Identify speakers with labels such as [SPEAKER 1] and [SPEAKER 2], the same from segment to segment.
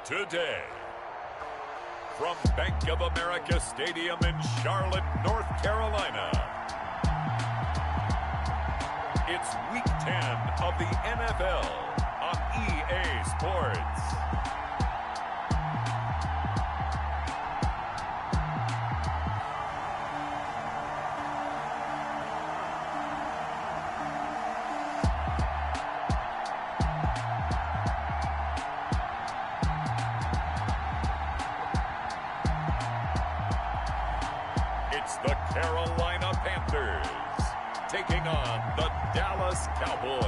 [SPEAKER 1] Today, from Bank of America Stadium in Charlotte, North Carolina, it's Week 10 of the NFL on EA Sports. It's the Carolina Panthers taking on the Dallas Cowboys.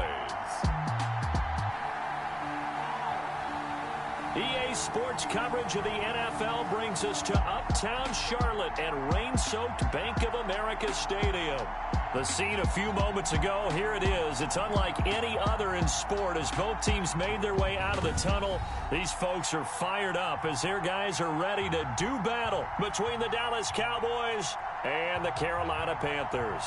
[SPEAKER 2] EA Sports coverage of the NFL brings us to uptown Charlotte and rain-soaked Bank of America Stadium. The scene a few moments ago, here it is. It's unlike any other in sport as both teams made their way out of the tunnel. These folks are fired up as their guys are ready to do battle between the Dallas Cowboys and the Carolina Panthers.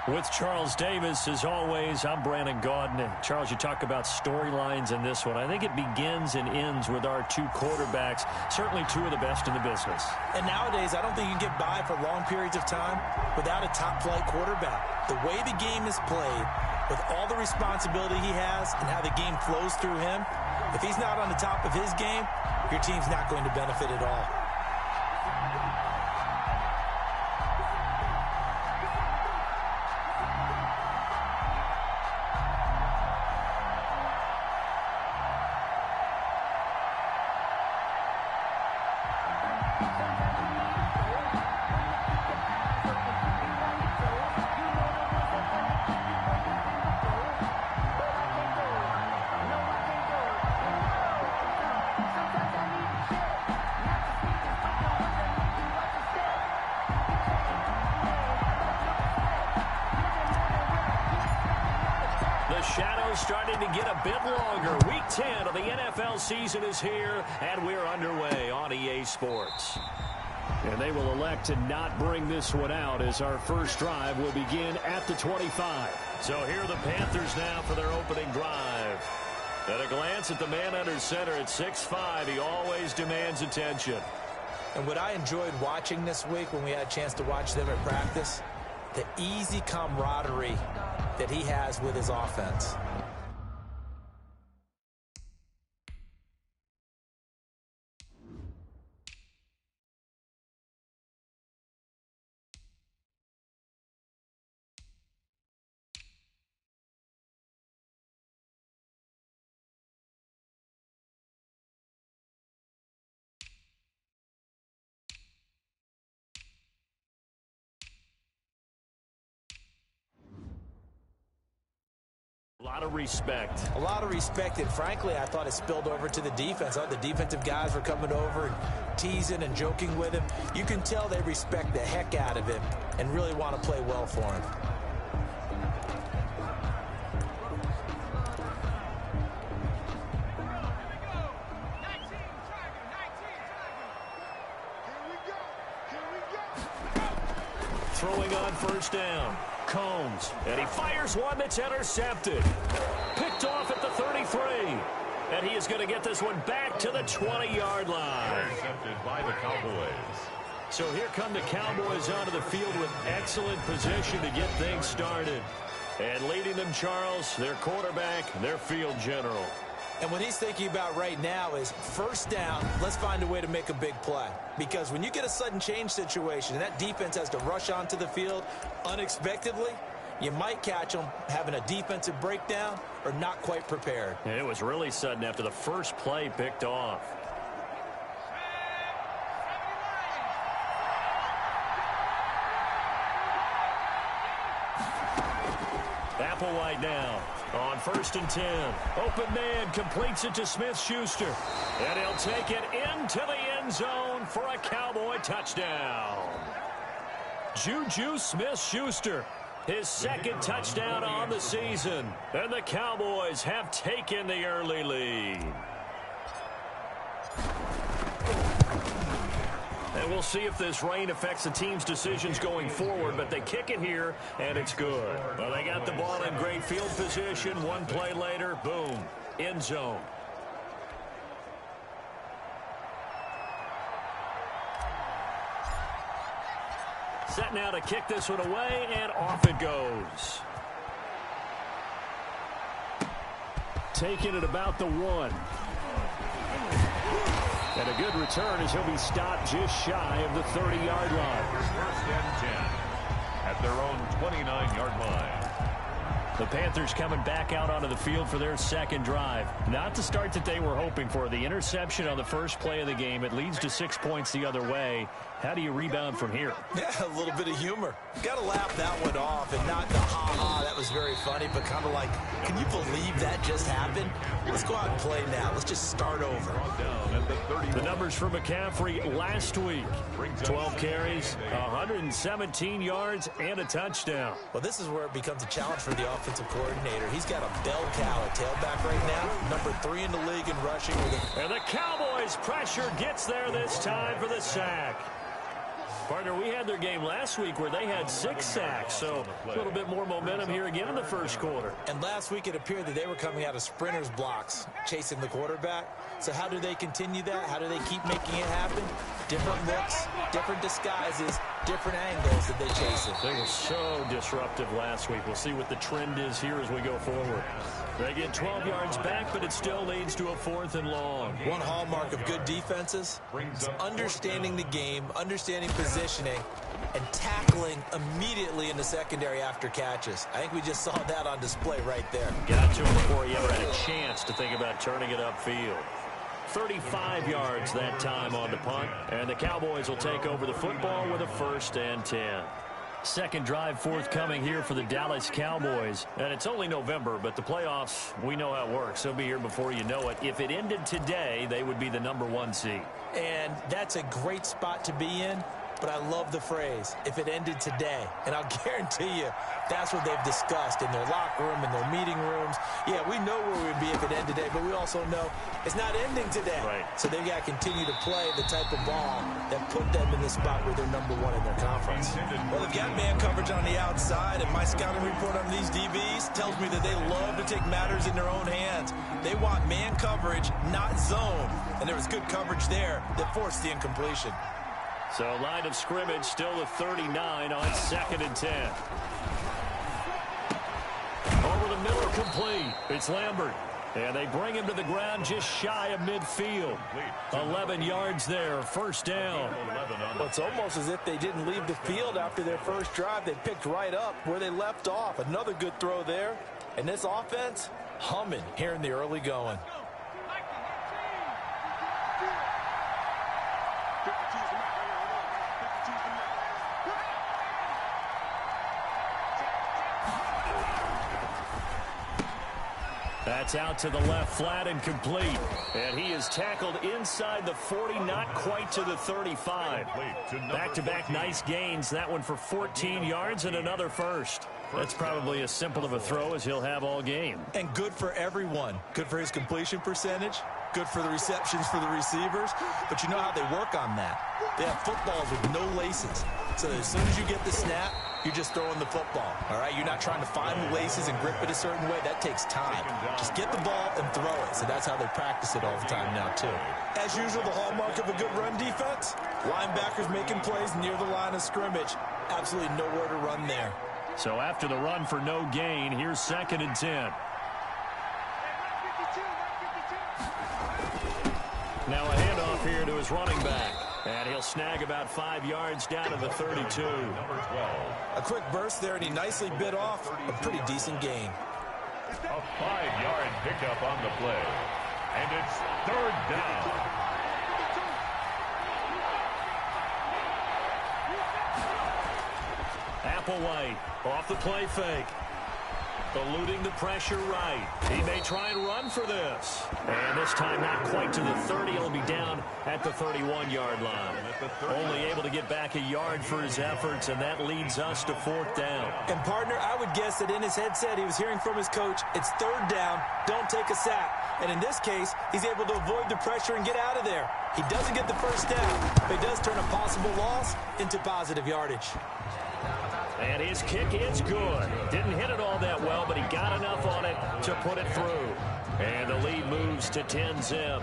[SPEAKER 2] With Charles Davis, as always, I'm Brandon Gaudin. Charles, you talk about storylines in this one. I think it begins and ends with our two quarterbacks, certainly two of the best in the business.
[SPEAKER 3] And nowadays, I don't think you can get by for long periods of time without a top-flight quarterback. The way the game is played, with all the responsibility he has and how the game flows through him, if he's not on the top of his game, your team's not going to benefit at all.
[SPEAKER 2] Shadows starting to get a bit longer. Week 10 of the NFL season is here, and we're underway on EA Sports. And they will elect to not bring this one out as our first drive will begin at the 25. So here are the Panthers now for their opening drive. At a glance at the man under center at 6'5", he always demands attention.
[SPEAKER 3] And what I enjoyed watching this week when we had a chance to watch them at practice, the easy camaraderie that he has with his offense.
[SPEAKER 2] A lot of respect.
[SPEAKER 3] A lot of respect, and frankly, I thought it spilled over to the defense. I thought the defensive guys were coming over and teasing and joking with him. You can tell they respect the heck out of him and really want to play well for him.
[SPEAKER 2] Throwing on first down. Combs, and he fires one that's intercepted. Picked off at the 33. And he is going to get this one back to the 20-yard line.
[SPEAKER 1] Intercepted by the Cowboys.
[SPEAKER 2] So here come the Cowboys onto the field with excellent position to get things started. And leading them, Charles, their quarterback, their field general.
[SPEAKER 3] And what he's thinking about right now is first down, let's find a way to make a big play. Because when you get a sudden change situation and that defense has to rush onto the field unexpectedly, you might catch them having a defensive breakdown or not quite prepared.
[SPEAKER 2] And it was really sudden after the first play picked off. Applewhite now on 1st and 10. Open man completes it to Smith-Schuster. And he'll take it into the end zone for a Cowboy touchdown. Juju Smith-Schuster, his second touchdown on the season. And the Cowboys have taken the early lead. And we'll see if this rain affects the team's decisions going forward, but they kick it here, and it's good. Well, they got the ball in great field position. One play later, boom, end zone. Set now to kick this one away, and off it goes. Taking it about the 1. And a good return as he'll be stopped just shy of the 30-yard line.
[SPEAKER 1] First and 10 at their own 29-yard line.
[SPEAKER 2] The Panthers coming back out onto the field for their second drive. Not the start that they were hoping for. The interception on the first play of the game. It leads to 6 points the other way. How do you rebound from here?
[SPEAKER 3] Yeah, a little bit of humor. Got to laugh that one off and not the ha-ha. That was very funny, but kind of like, can you believe that just happened? Let's go out and play now. Let's just start over.
[SPEAKER 2] The numbers for McCaffrey last week. 12 carries, 117 yards, and a touchdown.
[SPEAKER 3] Well, this is where it becomes a challenge for the offensive coordinator. He's got a bell cow at tailback right now. Number 3 in the league in rushing.
[SPEAKER 2] And the Cowboys' pressure gets there this time for the sack. Partner, we had their game last week where they had 6 sacks, so a little bit more momentum here again in the first quarter.
[SPEAKER 3] And last week it appeared that they were coming out of sprinters blocks, chasing the quarterback. So how do they continue that? How do they keep making it happen? Different looks, different disguises, different angles that they chase it.
[SPEAKER 2] They were so disruptive last week. We'll see what the trend is here as we go forward. They get 12 yards back, but it still leads to a 4th and long.
[SPEAKER 3] One hallmark of good defenses is understanding the game, understanding positioning, and tackling immediately in the secondary after catches. I think we just saw that on display right there.
[SPEAKER 2] Got to him before he ever had a chance to think about turning it upfield. 35 yards that time on the punt, and the Cowboys will take over the football with a 1st and 10. Second drive forthcoming here for the Dallas Cowboys. And it's only November, but the playoffs, we know how it works. They'll be here before you know it. If it ended today, they would be the number 1 seed.
[SPEAKER 3] And that's a great spot to be in. But I love the phrase, if it ended today. And I'll guarantee you, that's what they've discussed in their locker room, in their meeting rooms. Yeah, we know where we'd be if it ended today, but we also know it's not ending today.
[SPEAKER 2] Right.
[SPEAKER 3] So they've got to continue to play the type of ball that put them in the spot where they're number 1 in their conference. Well, they've got man coverage on the outside, and my scouting report on these DBs tells me that they love to take matters in their own hands. They want man coverage, not zone. And there was good coverage there that forced the incompletion.
[SPEAKER 2] So line of scrimmage still the 39 on 2nd and 10. Over the middle, complete. It's Lambert. And they bring him to the ground just shy of midfield. 11 yards there, 1st down.
[SPEAKER 3] Well, it's almost as if they didn't leave the field after their first drive. They picked right up where they left off. Another good throw there. And this offense, humming here in the early going.
[SPEAKER 2] That's out to the left, flat and complete. And he is tackled inside the 40, not quite to the 35. Back-to-back nice gains. That one for 14 yards and another 1st. That's probably as simple of a throw as he'll have all game.
[SPEAKER 3] And good for everyone. Good for his completion percentage. Good for the receptions for the receivers. But you know how they work on that. They have footballs with no laces. So as soon as you get the snap, you're just throwing the football. All right, you're not trying to find the laces and grip it a certain way. That takes time. Just get the ball and throw it. So that's how they practice it all the time now, too. As usual, the hallmark of a good run defense, linebackers making plays near the line of scrimmage. Absolutely nowhere to run there.
[SPEAKER 2] So after the run for no gain, here's 2nd and 10. Now a handoff here to his running back. And he'll snag about 5 yards down to the 32.
[SPEAKER 1] Number 12.
[SPEAKER 3] A quick burst there, and he nicely bit off a pretty decent gain.
[SPEAKER 1] A 5-yard pickup on the play. And it's 3rd down.
[SPEAKER 2] Applewhite off the play fake. Eluding the pressure right. He may try and run for this. And this time not quite to the 30. He'll be down at the 31-yard line. Only able to get back a yard for his efforts, and that leads us to 4th down.
[SPEAKER 3] And, partner, I would guess that in his headset he was hearing from his coach, it's 3rd down, don't take a sack. And in this case, he's able to avoid the pressure and get out of there. He doesn't get the 1st down, but he does turn a possible loss into positive yardage.
[SPEAKER 2] And his kick is good. Didn't hit it all that well, but he got enough on it to put it through. And the lead moves to 10-zip.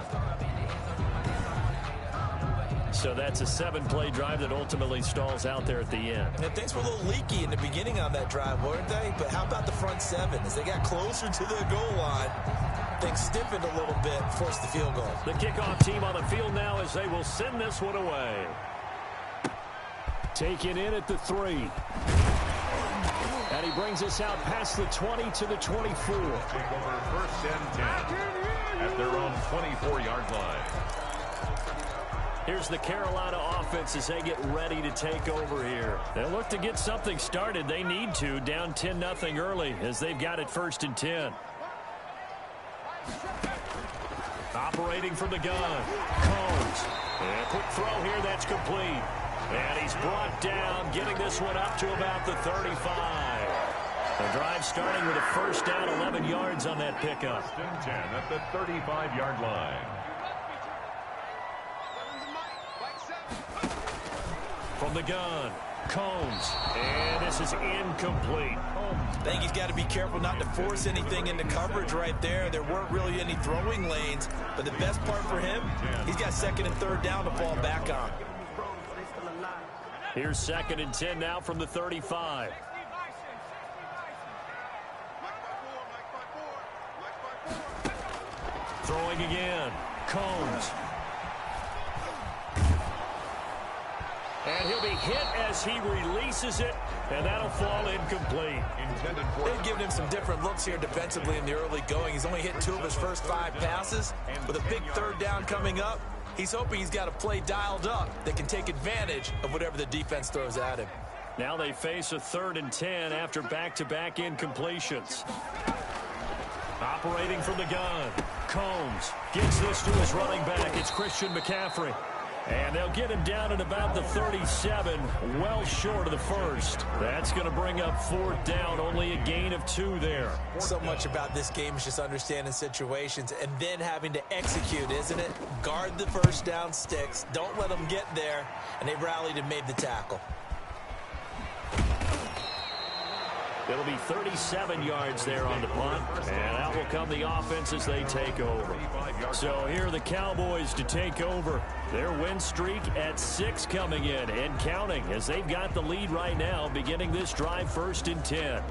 [SPEAKER 2] So that's a 7-play drive that ultimately stalls out there at the end.
[SPEAKER 3] And things were a little leaky in the beginning on that drive, weren't they? But how about the front 7? As they got closer to the goal line, things stiffened a little bit, forced the field goal.
[SPEAKER 2] The kickoff team on the field now as they will send this one away. Taken in at the 3. And he brings us out past the 20 to the 24.
[SPEAKER 1] Take over 1st and 10 at their own 24-yard line.
[SPEAKER 2] Here's the Carolina offense as they get ready to take over here. They'll look to get something started. They need to, down 10-0 early as they've got it 1st and 10. Operating from the gun, Combs. And a quick throw here that's complete. And he's brought down, getting this one up to about the 35. The drive starting with a 1st down, 11 yards on that pickup.
[SPEAKER 1] 1st and 10 at the 35-yard line.
[SPEAKER 2] From the gun, Combs. And this is incomplete.
[SPEAKER 3] I think he's got to be careful not to force anything into coverage right there. There weren't really any throwing lanes. But the best part for him, he's got 2nd and 3rd down to fall back on.
[SPEAKER 2] Here's 2nd and 10 now from the 35. Throwing again. Combs. And he'll be hit as he releases it, and that'll fall incomplete.
[SPEAKER 3] They've given him some different looks here defensively in the early going. He's only hit 2 of his first 5 passes. With a big 3rd down coming up, he's hoping he's got a play dialed up that can take advantage of whatever the defense throws at him.
[SPEAKER 2] Now they face a 3rd and 10 after back-to-back incompletions. Operating from the gun, Combs gets this to his running back. It's Christian McCaffrey. And they'll get him down at about the 37, well short of the 1st. That's going to bring up 4th down, only a gain of 2 there.
[SPEAKER 3] So much about this game is just understanding situations and then having to execute, isn't it? Guard the 1st down sticks. Don't let them get there. And they rallied and made the tackle.
[SPEAKER 2] It'll be 37 yards there on the punt, and out will come the offense as they take over. So here are the Cowboys to take over. Their win streak at 6 coming in and counting as they've got the lead right now, beginning this drive 1st and 10.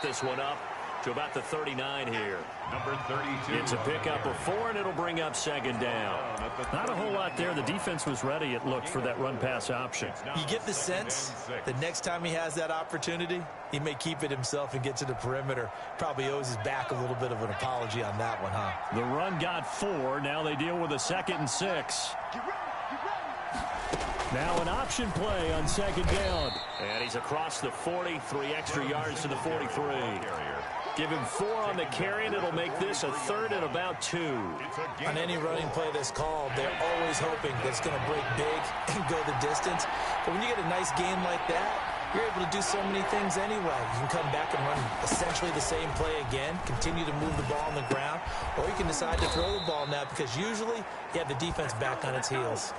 [SPEAKER 2] This one up to about the 39 here.
[SPEAKER 1] Number 32.
[SPEAKER 2] It's a pickup of 4, and it'll bring up 2nd down. Not a whole lot there. The defense was ready, it looked, for that run-pass option.
[SPEAKER 3] You get the sense that next time he has that opportunity, he may keep it himself and get to the perimeter. Probably owes his back a little bit of an apology on that one, huh?
[SPEAKER 2] The run got 4. Now they deal with a 2nd and 6. Now an option play on 2nd down. And he's across the 40, 3 extra yards to the 43. Give him 4 on the carry, and it'll make this a 3rd and about 2.
[SPEAKER 3] On any running play that's called, they're always hoping that it's going to break big and go the distance. But when you get a nice game like that, you're able to do so many things anyway. You can come back and run essentially the same play again, continue to move the ball on the ground, or you can decide to throw the ball now because usually you have the defense back on its heels.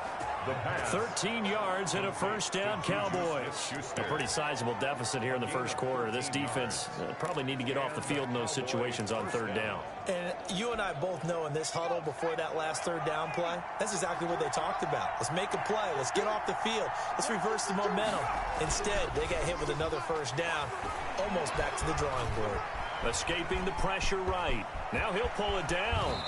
[SPEAKER 2] 13 yards and a 1st down, Cowboys. A pretty sizable deficit here in the 1st quarter. This defense probably need to get off the field in those situations on 3rd down.
[SPEAKER 3] And you and I both know in this huddle before that last 3rd down play, that's exactly what they talked about. Let's make a play. Let's get off the field. Let's reverse the momentum. Instead, they got hit with another 1st down, almost back to the drawing board.
[SPEAKER 2] Escaping the pressure right. Now he'll pull it down.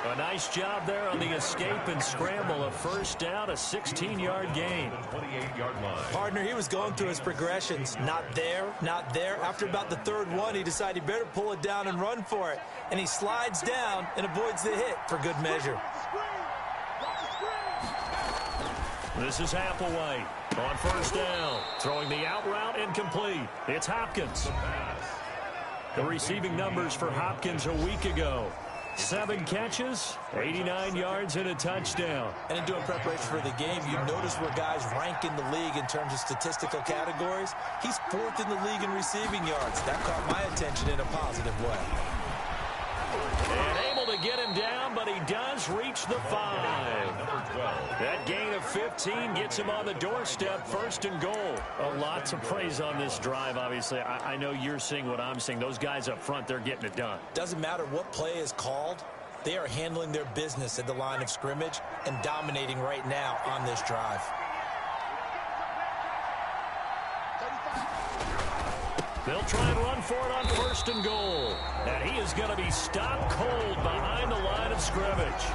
[SPEAKER 2] A nice job there on the escape and scramble. A 1st down, a 16-yard gain.
[SPEAKER 1] 28-yard line.
[SPEAKER 3] Partner, he was going through his progressions. Not there, not there. After about the 3rd one, he decided he better pull it down and run for it. And he slides down and avoids the hit for good measure.
[SPEAKER 2] This is Hathaway on first down. Throwing the out route incomplete. It's Hopkins. The receiving numbers for Hopkins a week ago. 7 catches, 89 yards, and a touchdown.
[SPEAKER 3] And in doing preparation for the game, you notice where guys rank in the league in terms of statistical categories. He's 4th in the league in receiving yards. That caught my attention in a positive way.
[SPEAKER 2] And able to get him down, but he does reach the 5. That gain of 15 gets him on the doorstep, 1st and goal. A lot to praise on this drive, obviously. I know you're seeing what I'm seeing. Those guys up front, they're getting it done.
[SPEAKER 3] Doesn't matter what play is called. They are handling their business at the line of scrimmage and dominating right now on this drive.
[SPEAKER 2] They'll try and run for it on 1st and goal. And he is going to be stopped cold behind the line of scrimmage.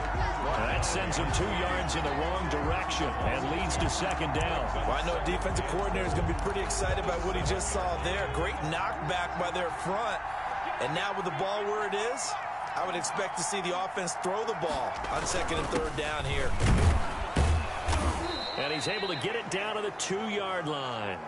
[SPEAKER 2] That sends him 2 yards in the wrong direction and leads to 2nd down.
[SPEAKER 3] Well, I know defensive coordinator is going to be pretty excited about what he just saw there. Great knockback by their front. And now with the ball where it is, I would expect to see the offense throw the ball on 2nd and 3rd down here.
[SPEAKER 2] And he's able to get it down to the 2-yard line.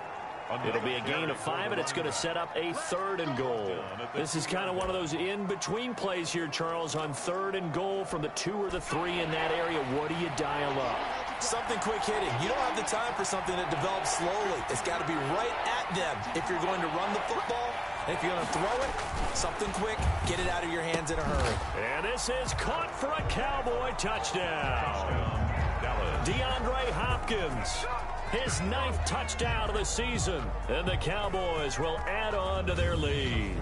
[SPEAKER 2] It'll be a gain of 5, and it's going to set up a 3rd and goal. This is kind of one of those in-between plays here, Charles, on 3rd and goal from the 2 or the 3 in that area. What do you dial up?
[SPEAKER 3] Something quick hitting. You don't have the time for something that develops slowly. It's got to be right at them if you're going to run the football. And if you're going to throw it, something quick, get it out of your hands in a hurry.
[SPEAKER 2] And this is caught for a Cowboy touchdown. DeAndre Hopkins. His 9th touchdown of the season, and the Cowboys will add on to their lead.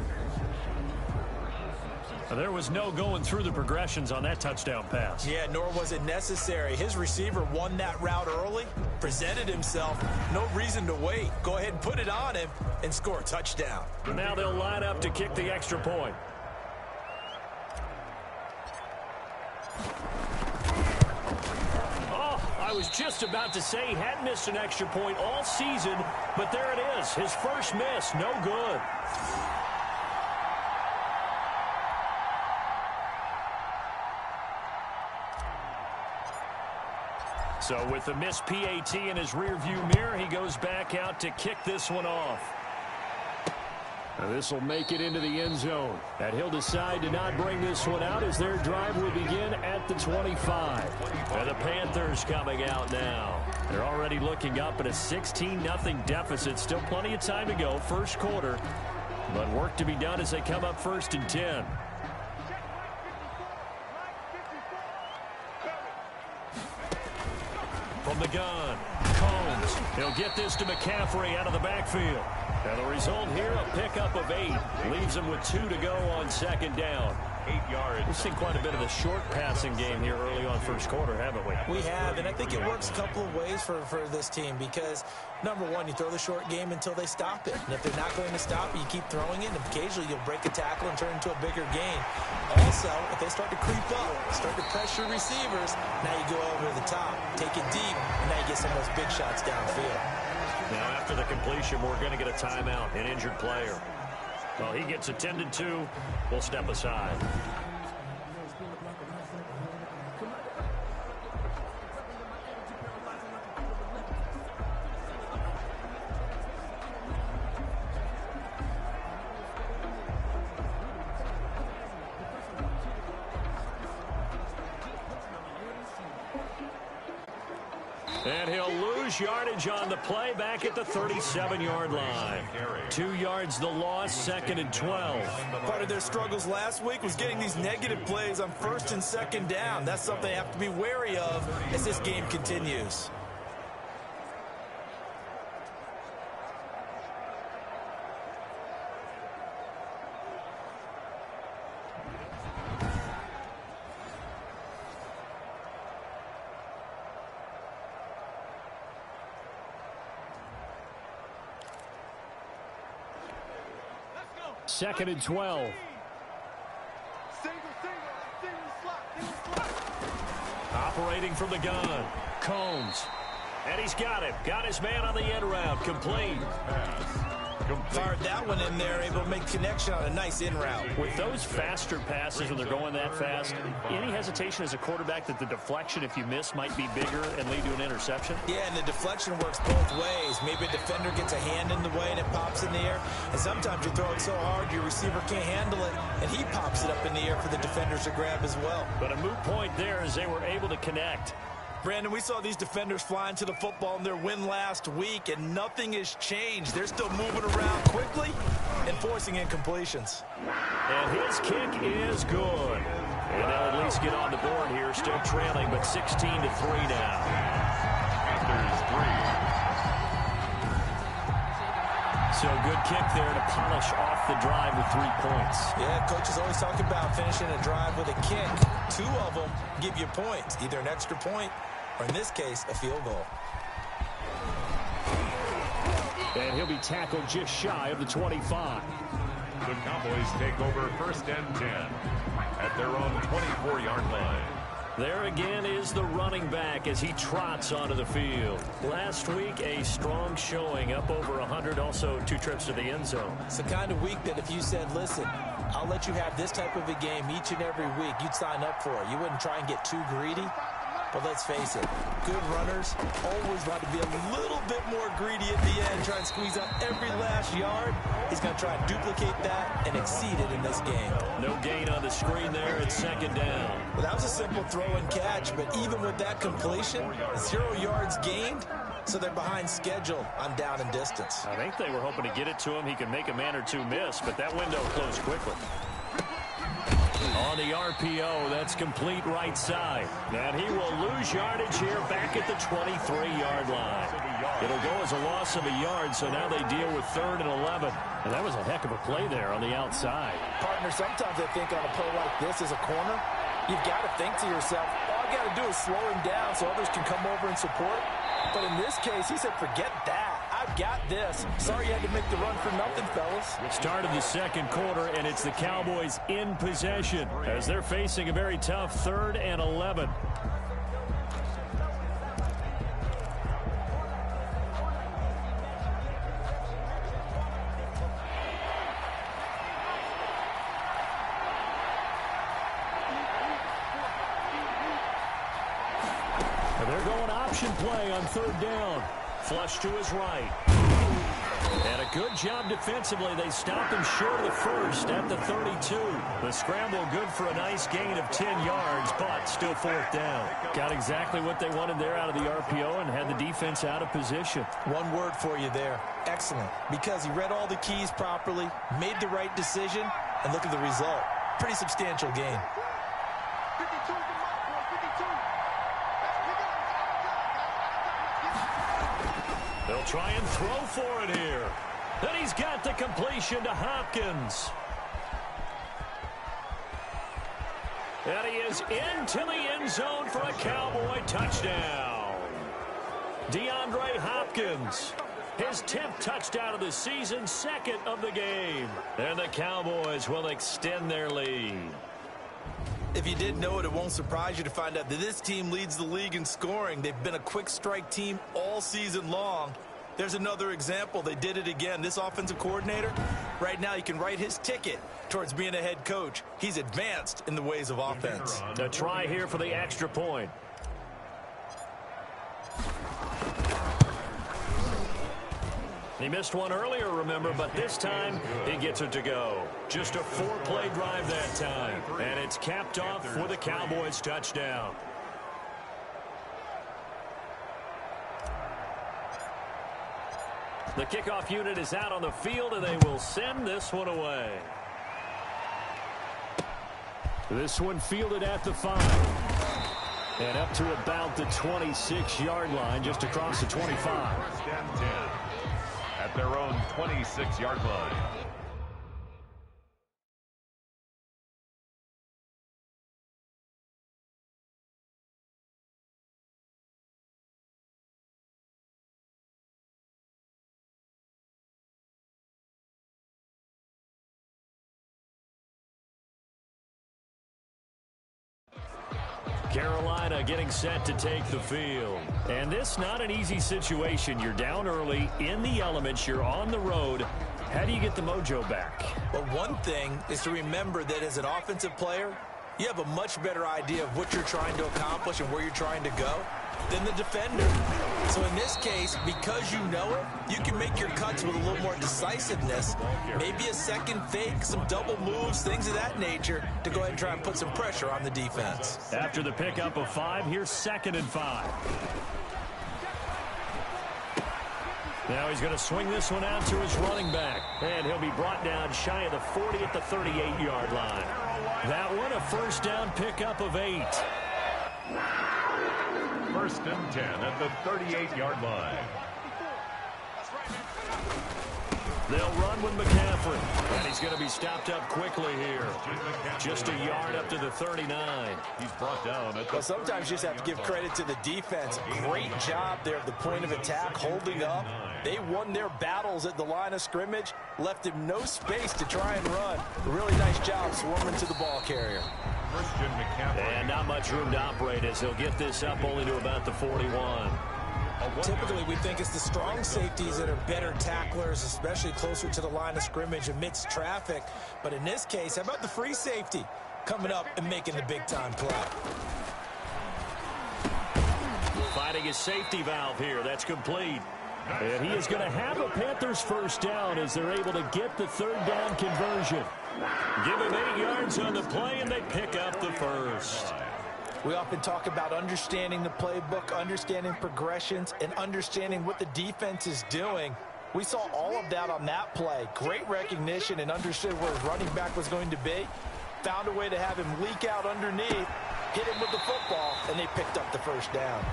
[SPEAKER 2] There was no going through the progressions on that touchdown pass.
[SPEAKER 3] Yeah, nor was it necessary. His receiver won that route early, presented himself, no reason to wait. Go ahead and put it on him and score a touchdown.
[SPEAKER 2] Now they'll line up to kick the extra point. I was just about to say he hadn't missed an extra point all season, but there it is. His first miss, no good. So with the missed PAT in his rearview mirror, he goes back out to kick this one off. And this will make it into the end zone. And he'll decide to not bring this one out as their drive will begin at the 25. And the Panthers coming out now. They're already looking up at a 16-0 deficit. Still plenty of time to go, 1st quarter. But work to be done as they come up 1st and 10. From the gun, Combs. He'll get this to McCaffrey out of the backfield. And the result here, a pickup of 8. Leaves him with 2 to go on 2nd down. 8 yards. We've seen quite a bit of the short passing game here early on 1st quarter, haven't we?
[SPEAKER 3] We have, and I think it works a couple of ways for this team because, number one, you throw the short game until they stop it. And if they're not going to stop it, you keep throwing it, and occasionally you'll break a tackle and turn it into a bigger gain. Also, if they start to creep up, start to pressure receivers, now you go over the top, take it deep, and now you get some of those big shots downfield.
[SPEAKER 2] Now, after the completion, we're going to get a timeout, an injured player. Well, he gets attended to. We'll step aside. And he'll lose yardage on the play back at the 37-yard line. 2 yards the loss, 2nd and 12.
[SPEAKER 3] Part of their struggles last week was getting these negative plays on 1st and 2nd down. That's something they have to be wary of as this game continues.
[SPEAKER 2] Second and 12. Operating from the gun. Combs. And he's got it. Got his man on the end route. Complete.
[SPEAKER 1] complete.
[SPEAKER 3] Fired that one in there, able to make connection on a nice in route.
[SPEAKER 2] With those faster passes when they're going that fast, any hesitation as a quarterback that the deflection, if you miss, might be bigger and lead to an interception?
[SPEAKER 3] Yeah, and the deflection works both ways. Maybe a defender gets a hand in the way and it pops in the air. And sometimes you throw it so hard your receiver can't handle it, and he pops it up in the air for the defenders to grab as well.
[SPEAKER 2] But a moot point there as they were able to connect.
[SPEAKER 3] Brandon, we saw these defenders flying to the football in their win last week, and nothing has changed. They're still moving around quickly and forcing incompletions.
[SPEAKER 2] And his kick is good. And they'll at least get on the board here, still trailing, but 16-3 now.
[SPEAKER 1] Panthers 3.
[SPEAKER 2] So good kick there to polish off the drive with 3 points.
[SPEAKER 3] Yeah, coaches always talk about finishing a drive with a kick. 2 of them give you points, either an extra point or, in this case, a field goal.
[SPEAKER 2] And he'll be tackled just shy of the 25.
[SPEAKER 1] The Cowboys take over 1st and 10 at their own 24-yard line.
[SPEAKER 2] There again is the running back as he trots onto the field. Last week, a strong showing, up over 100, also 2 trips to the end zone.
[SPEAKER 3] It's the kind of week that if you said, listen, I'll let you have this type of a game each and every week, you'd sign up for it. You wouldn't try and get too greedy. But let's face it, good runners always want to be a little bit more greedy at the end, try and squeeze out every last yard. He's going to try and duplicate that and exceed it in this game.
[SPEAKER 2] No gain on the screen there. It's 2nd down.
[SPEAKER 3] Well, that was a simple throw and catch, but even with that completion, 0 yards gained, so they're behind schedule on down and distance.
[SPEAKER 2] I think they were hoping to get it to him. He could make a man or 2 miss, but that window closed quickly. On the RPO, that's complete right side. And he will lose yardage here back at the 23-yard line. It'll go as a loss of a yard, so now they deal with 3rd and 11. And that was a heck of a play there on the outside.
[SPEAKER 3] Partner, sometimes I think on a play like this as a corner, you've got to think to yourself, all I got to do is slow him down so others can come over and support. But in this case, he said, forget that. I've got this. Sorry you had to make the run for nothing, fellas.
[SPEAKER 2] Start of the 2nd quarter, and it's the Cowboys in possession as they're facing a very tough 3rd and 11. And they're going option play on 3rd down. Flush to his right. And a good job defensively. They stopped him short of the 1st at the 32. The scramble good for a nice gain of 10 yards, but still 4th down. Got exactly what they wanted there out of the RPO and had the defense out of position.
[SPEAKER 3] One word for you there. Excellent. Because he read all the keys properly, made the right decision, and look at the result. Pretty substantial gain.
[SPEAKER 2] They'll try and throw for it here. And he's got the completion to Hopkins. And he is into the end zone for a Cowboy touchdown. DeAndre Hopkins, his 10th touchdown of the season, 2nd of the game. And the Cowboys will extend their lead.
[SPEAKER 3] If you didn't know it, it won't surprise you to find out that this team leads the league in scoring. They've been a quick strike team all season long. There's another example. They did it again. This offensive coordinator, right now, you can write his ticket towards being a head coach. He's advanced in the ways of offense.
[SPEAKER 2] A try here for the extra point. He missed one earlier, remember, but this time he gets it to go. Just a 4-play drive that time. And it's capped off with a Cowboys touchdown. The kickoff unit is out on the field, and they will send this one away. This one fielded at the 5. And up to about the 26-yard line, just across the 25.
[SPEAKER 1] 1st and 10 at their own 26-yard line.
[SPEAKER 2] Carolina Carolina getting set to take the field. And this not an easy situation. You're down early, in the elements, you're on the road. How do you get the mojo back?
[SPEAKER 3] Well, one thing is to remember that as an offensive player, you have a much better idea of what you're trying to accomplish and where you're trying to go than the defender. So in this case, because you know it, you can make your cuts with a little more decisiveness, maybe a second fake, some double moves, things of that nature, to go ahead and try and put some pressure on the defense.
[SPEAKER 2] After the pickup of 5, here's 2nd and 5. Now he's going to swing this one out to his running back. And he'll be brought down shy of the 40 at the 38-yard line. That one, a first down pickup of 8.
[SPEAKER 1] 1st and 10 at the 38-yard line.
[SPEAKER 2] They'll run with McCaffrey. And he's going to be stopped up quickly here. Just a yard up to the 39.
[SPEAKER 1] He's brought down at the...
[SPEAKER 3] Well, sometimes you just have to give credit to the defense. Great job there at the point of attack, holding up. They won their battles at the line of scrimmage, left him no space to try and run. Really nice job swarming to the ball carrier.
[SPEAKER 1] Christian McCaffrey.
[SPEAKER 2] And not much room to operate as he'll get this up only to about the 41.
[SPEAKER 3] Typically, we think it's the strong safeties that are better tacklers, especially closer to the line of scrimmage amidst traffic. But in this case, how about the free safety coming up and making the big-time play?
[SPEAKER 2] Finding his safety valve here. That's complete. And he is going to have a Panthers first down as they're able to get the 3rd down conversion. Give him 8 yards on the play, and they pick up the first.
[SPEAKER 3] We often talk about understanding the playbook, understanding progressions, and understanding what the defense is doing. We saw all of that on that play. Great recognition and understood where his running back was going to be. Found a way to have him leak out underneath, hit him with the football, and they picked up the first down.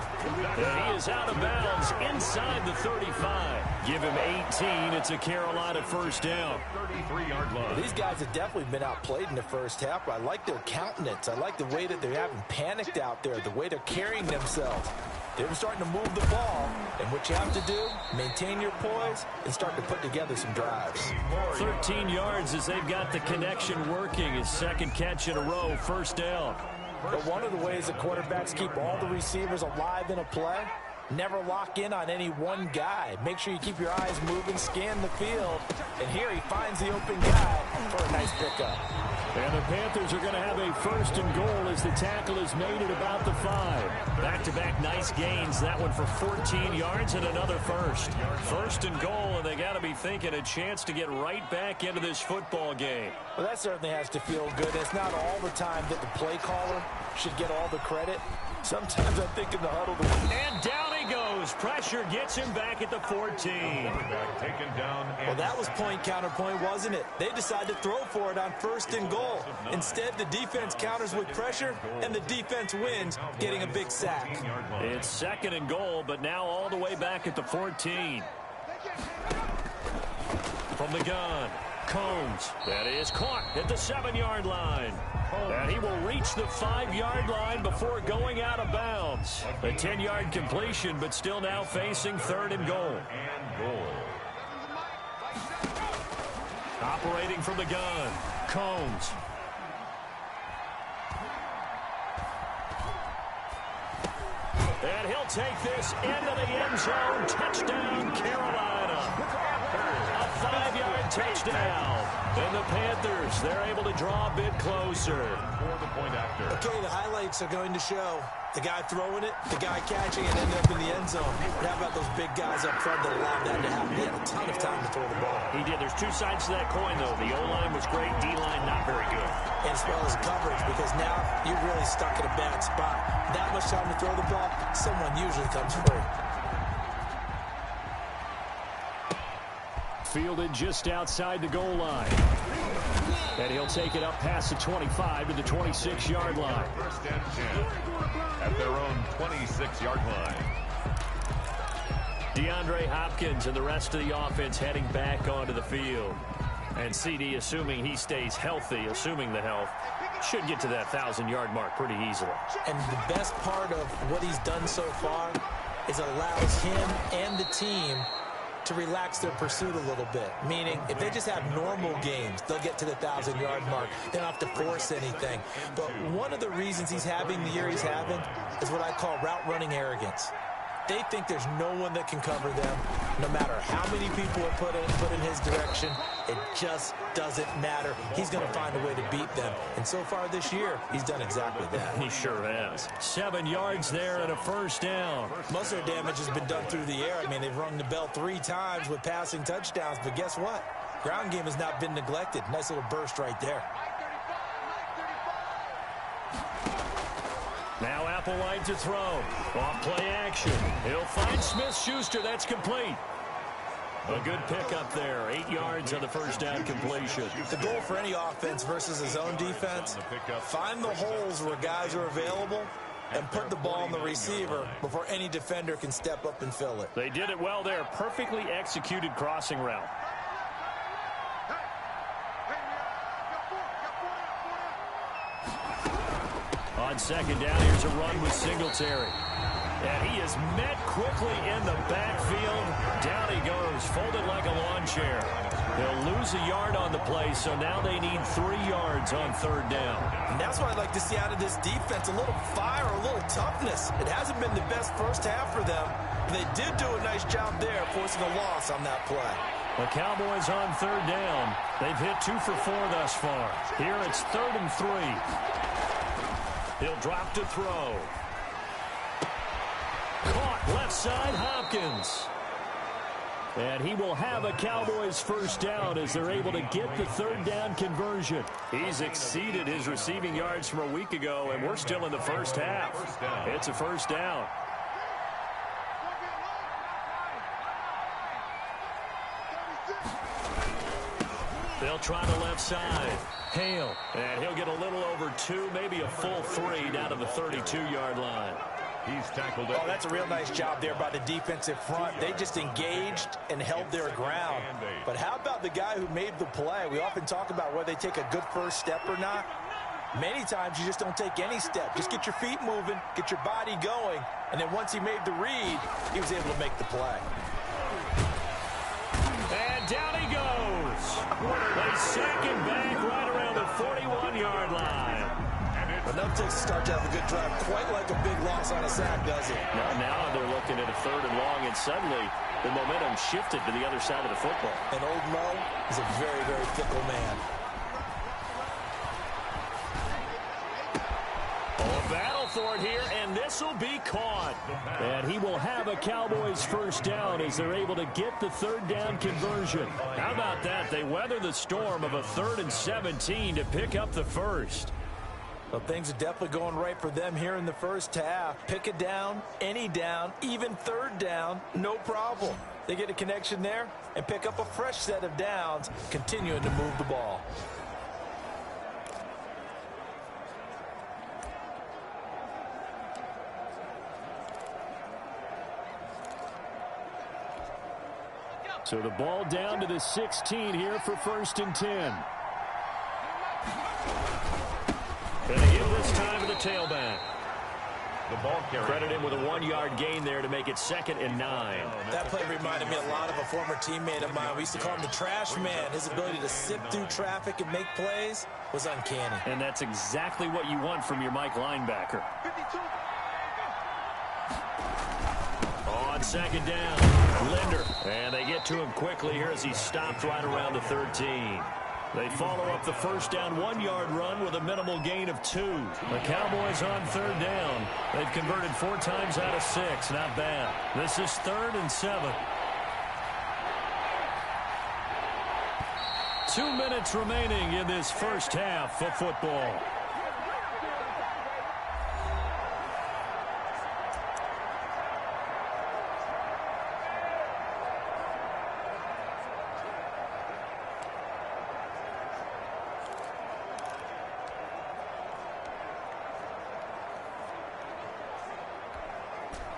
[SPEAKER 2] And he is out of bounds inside the 35. Give him 18. It's a Carolina first down.
[SPEAKER 1] 33-yard line.
[SPEAKER 3] These guys have definitely been outplayed in the first half, but I like their countenance. I like the way that they haven't panicked out there, the way they're carrying themselves. They're starting to move the ball, and what you have to do, maintain your poise and start to put together some drives.
[SPEAKER 2] 13 yards as they've got the connection working. His 2nd catch in a row, first down.
[SPEAKER 3] But one of the ways the quarterbacks keep all the receivers alive in a play, never lock in on any one guy. Make sure you keep your eyes moving, scan the field, and here he finds the open guy for a nice pickup.
[SPEAKER 2] And the Panthers are going to have a 1st and goal as the tackle is made at about the 5. Back-to-back nice gains. That one for 14 yards and another first. 1st and goal, and they got to be thinking a chance to get right back into this football game.
[SPEAKER 3] Well, that certainly has to feel good. It's not all the time that the play caller should get all the credit. Sometimes I think in the huddle.
[SPEAKER 2] And down he goes. Pressure gets him back at the 14.
[SPEAKER 1] Taken down.
[SPEAKER 3] Well, that was point counterpoint, wasn't it? They decided to throw for it on 1st and goal. Instead, the defense counters with pressure, and the defense wins, getting a big sack.
[SPEAKER 2] It's 2nd and goal, but now all the way back at the 14. From the gun, Combs. That is caught at the 7-yard line. And he will reach the 5-yard line before going out of bounds. A 10-yard completion, but still now facing 3rd and goal. Operating from the gun, Combs. And he'll take this into the end zone. Touchdown, Carolina. A 5-yard touchdown. And the Panthers, they're able to draw a bit closer.
[SPEAKER 3] Okay, the highlights are going to show the guy throwing it, the guy catching it, ended up in the end zone. But how about those big guys up front that allowed that to happen? He had a ton of time to throw the ball.
[SPEAKER 2] He did. There's 2 sides to that coin, though. The O-line was great. D-line not very good.
[SPEAKER 3] And as well as coverage, because now you're really stuck in a bad spot. That much time to throw the ball, someone usually comes free.
[SPEAKER 2] Fielded just outside the goal line. And he'll take it up past the 25 to the 26-yard line.
[SPEAKER 1] 1st and 10 at their own 26-yard line.
[SPEAKER 2] DeAndre Hopkins and the rest of the offense heading back onto the field. And CD, assuming he stays healthy, assuming the health, should get to that 1,000-yard mark pretty easily.
[SPEAKER 3] And the best part of what he's done so far is allows him and the team to relax their pursuit a little bit, meaning if they just have normal games, they'll get to the 1,000-yard mark. They don't have to force anything. But one of the reasons he's having the year he's having is what I call route running arrogance. They think there's no one that can cover them, no matter how many people are put in his direction. It just doesn't matter. He's going to find a way to beat them. And so far this year, he's done exactly that.
[SPEAKER 2] He sure has. 7 yards there and a first down.
[SPEAKER 3] Most of their damage has been done through the air. I mean, they've rung the bell 3 times with passing touchdowns. But guess what? Ground game has not been neglected. Nice little burst right there.
[SPEAKER 2] Now Applewhite to throw. Off play action. He'll find Smith-Schuster. That's complete. A good pickup there. 8 yards on the first down completion.
[SPEAKER 3] The goal for any offense versus his own defense, find the holes where guys are available and put the ball on the receiver before any defender can step up and fill it.
[SPEAKER 2] They did it well there. Perfectly executed crossing route. On second down, here's a run with Singletary. And he is met quickly in the backfield. Down he goes, folded like a lawn chair. They'll lose a yard on the play, so now they need 3 yards on third down.
[SPEAKER 3] And that's what I'd like to see out of this defense, a little fire, a little toughness. It hasn't been the best first half for them, but they did do a nice job there, forcing a loss on that play.
[SPEAKER 2] The Cowboys on third down. They've hit 2 for 4 thus far. Here it's 3rd and 3. He'll drop to throw. Caught left side, Hopkins. And he will have a Cowboys first down as they're able to get the third down conversion. He's exceeded his receiving yards from a week ago, and we're still in the first half. It's a first down. They'll try the left side. Hale. And he'll get a little over 2, maybe a full 3 down to the 32-yard line.
[SPEAKER 1] He's tackled.
[SPEAKER 3] Oh, that's a real nice job there by the defensive front. They just engaged and held their ground. But how about the guy who made the play? We often talk about whether they take a good first step or not. Many times you just don't take any step. Just get your feet moving, get your body going, and then once he made the read, he was able to make the play.
[SPEAKER 2] And down he goes. They sack him back right around the 41-yard line.
[SPEAKER 3] Enough to start to have a good drive, quite like a big loss on a sack, does it?
[SPEAKER 2] Now they're looking at a 3rd and long, and suddenly the momentum shifted to the other side of the football.
[SPEAKER 3] And old Mo is a very, very fickle man.
[SPEAKER 2] A battle for it here, and this will be caught. And he will have a Cowboys first down as they're able to get the third down conversion. How about that? They weather the storm of a 3rd and 17 to pick up the first.
[SPEAKER 3] Well, things are definitely going right for them here in the first half. Pick a down, any down, even third down, no problem. They get a connection there and pick up a fresh set of downs, continuing to move the ball.
[SPEAKER 2] So the ball down to the 16 here for 1st and 10. And they give this time to the tailback.
[SPEAKER 1] The ball carrier.
[SPEAKER 2] Credit him with a 1-yard gain there to make it 2nd and 9.
[SPEAKER 3] That play reminded me a lot of a former teammate of mine. We used to call him the trash man. His ability to sift through traffic and make plays was uncanny.
[SPEAKER 2] And that's exactly what you want from your Mike linebacker. On 2nd down, Linder. And they get to him quickly here as he's stopped right around the 13. They follow up the first down 1-yard run with a minimal gain of 2. The Cowboys on 3rd down. They've converted 4 times out of 6. Not bad. This is 3rd and 7. 2 minutes remaining in this first half of football.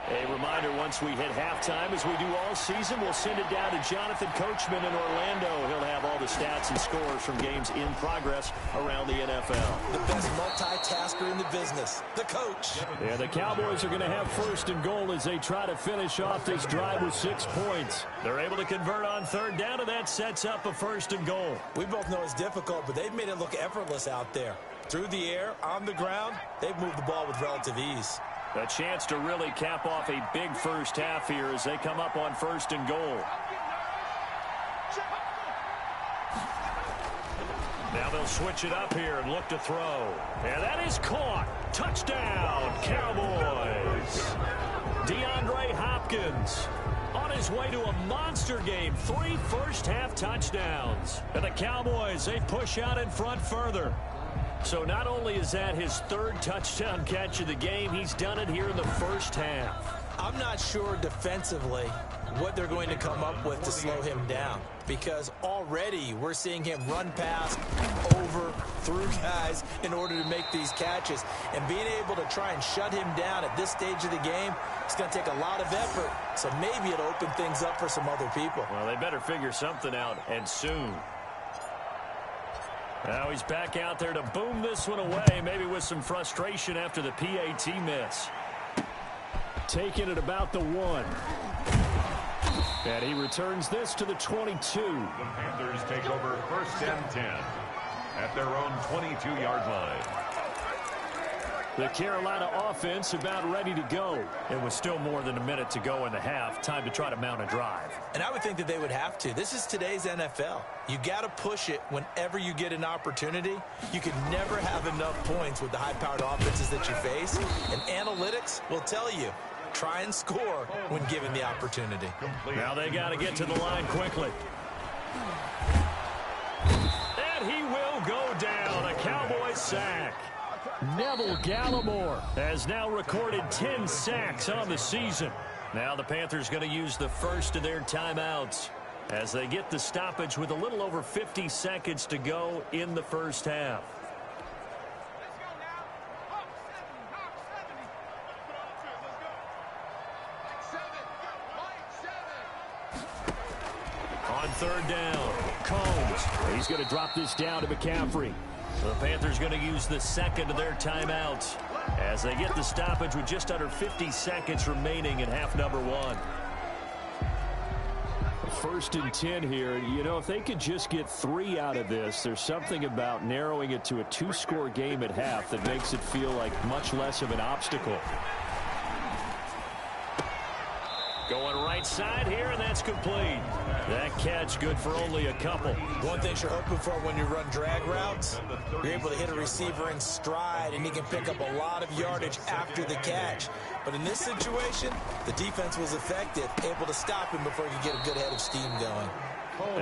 [SPEAKER 2] A reminder, once we hit halftime, as we do all season, we'll send it down to Jonathan Coachman in Orlando. He'll have all the stats and scores from games in progress around the NFL.
[SPEAKER 3] The best multitasker in the business, the coach.
[SPEAKER 2] Yeah, the Cowboys are going to have first and goal as they try to finish off this drive with 6 points. They're able to convert on third down, and that sets up a first and goal.
[SPEAKER 3] We both know it's difficult, but they've made it look effortless out there. Through the air, on the ground, they've moved the ball with relative ease.
[SPEAKER 2] A chance to really cap off a big first half here as they come up on first and goal. Now they'll switch it up here and look to throw. And that is caught. Touchdown, Cowboys. DeAndre Hopkins on his way to a monster game. 3 first-half touchdowns. And the Cowboys, they push out in front further. So not only is that his 3rd touchdown catch of the game, he's done it here in the first half.
[SPEAKER 3] I'm not sure defensively what they're going to come up with to slow him down, because already we're seeing him run past, over, through guys in order to make these catches. And being able to try and shut him down at this stage of the game, it's going to take a lot of effort. So maybe it'll open things up for some other people.
[SPEAKER 2] Well, they better figure something out, and soon. Now he's back out there to boom this one away, maybe with some frustration after the PAT miss. Taking it about the 1. And he returns this to the 22.
[SPEAKER 1] The Panthers take over first and 10 at their own 22-yard line.
[SPEAKER 2] The Carolina offense about ready to go. It was still more than a minute to go in the half. Time to try to mount a drive.
[SPEAKER 3] And I would think that they would have to. This is today's NFL. You got to push it whenever you get an opportunity. You can never have enough points with the high-powered offenses that you face. And analytics will tell you, try and score when given the opportunity.
[SPEAKER 2] Now they got to get to the line quickly. And he will go down. A Cowboys sack. Neville Gallimore has now recorded 10 sacks on the season. Now the Panthers going to use the first of their timeouts as they get the stoppage with a little over 50 seconds to go in the first half. On third down, Combs. He's going to drop this down to McCaffrey. The Panthers going to use the second of their timeouts as they get the stoppage with just under 50 seconds remaining in half number 1. First and 10 here. You know, if they could just get 3 out of this, there's something about narrowing it to a 2-score game at half that makes it feel like much less of an obstacle. Going right side here, and that's complete. That catch good for only a couple.
[SPEAKER 3] One thing you're hoping for when you run drag routes, you're able to hit a receiver in stride, and he can pick up a lot of yardage after the catch. But in this situation, the defense was effective, able to stop him before he could get a good head of steam going.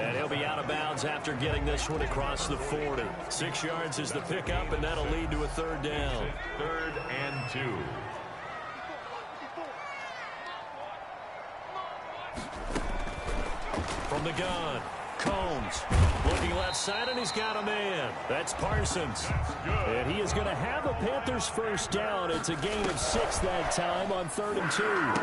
[SPEAKER 2] And he'll be out of bounds after getting this one across the 40. 6 yards is the pickup, and that'll lead to a third down.
[SPEAKER 1] 3rd and 2.
[SPEAKER 2] From the gun, Combs looking left side, and he's got a man. That's Parsons. And he is going to have a Panthers first down. It's a gain of 6 that time on 3rd and 2.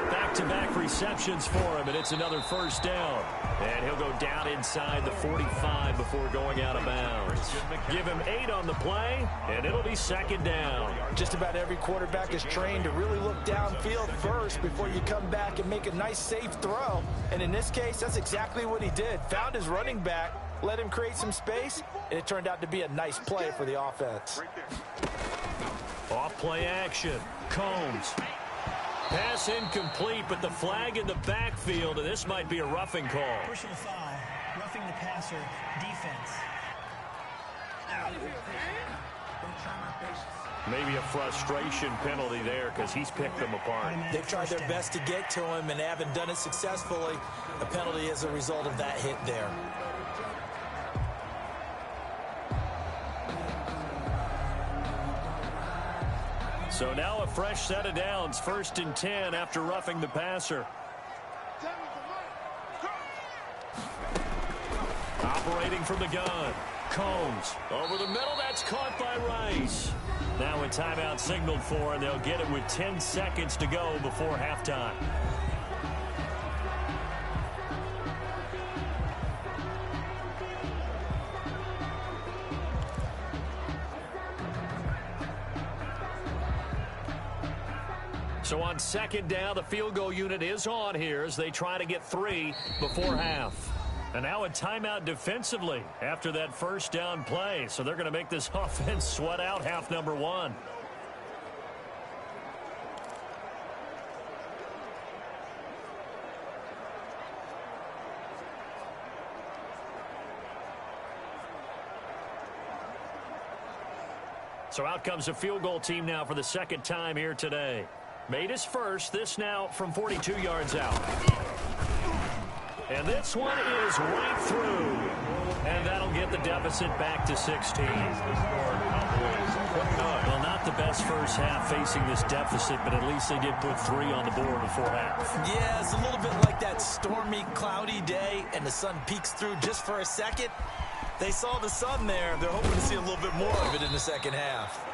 [SPEAKER 2] Back-to-back receptions for him, and it's another first down. And he'll go down inside the 45 before going out of bounds. Give him 8 on the play, and it'll be second down.
[SPEAKER 3] Just about every quarterback is trained to really look downfield first before you come back and make a nice, safe throw. And in this case, that's exactly what he did. Found his running back, let him create some space, and it turned out to be a nice play for the offense.
[SPEAKER 2] Off play action. Combs. Pass incomplete, but the flag in the backfield, and this might be a roughing call.
[SPEAKER 4] Personal foul, roughing the passer, defense.
[SPEAKER 2] Maybe a frustration penalty there because he's picked them apart.
[SPEAKER 3] They've tried their best to get to him and haven't done it successfully. A penalty as a result of that hit there.
[SPEAKER 2] So now a fresh set of downs, 1st and 10 after roughing the passer. Operating from the gun. Combs over the middle. That's caught by Rice. Now a timeout signaled for, and they'll get it with 10 seconds to go before halftime. So on second down, the field goal unit is on here as they try to get 3 before half. And now a timeout defensively after that first down play. So they're going to make this offense sweat out half number 1. So out comes a field goal team now for the second time here today. Made his first. This now from 42 yards out. And this one is right through. And that'll get the deficit back to 16. Well, not the best first half facing this deficit, but at least they did put 3 on the board before half.
[SPEAKER 3] Yeah, it's a little bit like that stormy, cloudy day, and the sun peeks through just for a second. They saw the sun there. They're hoping to see a little bit more of it in the second half.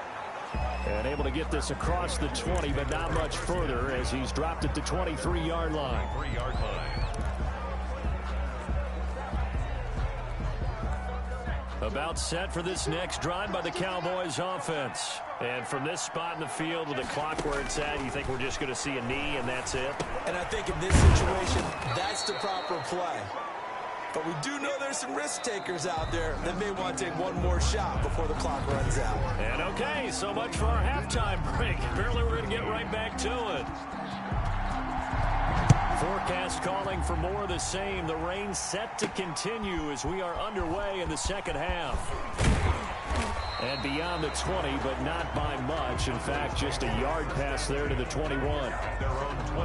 [SPEAKER 2] And able to get this across the 20, but not much further as he's dropped it to 23-yard line. About set for this next drive by the Cowboys offense. And from this spot in the field with the clock where it's at, you think we're just going to see a knee and that's it?
[SPEAKER 3] And I think in this situation, that's the proper play. But we do know there's some risk takers out there that may want to take one more shot before the clock runs out.
[SPEAKER 2] And okay, so much for our halftime break. Apparently we're going to get right back to it. Forecast calling for more of the same. The rain set to continue as we are underway in the second half. And beyond the 20, but not by much. In fact, just a yard pass there to the 21.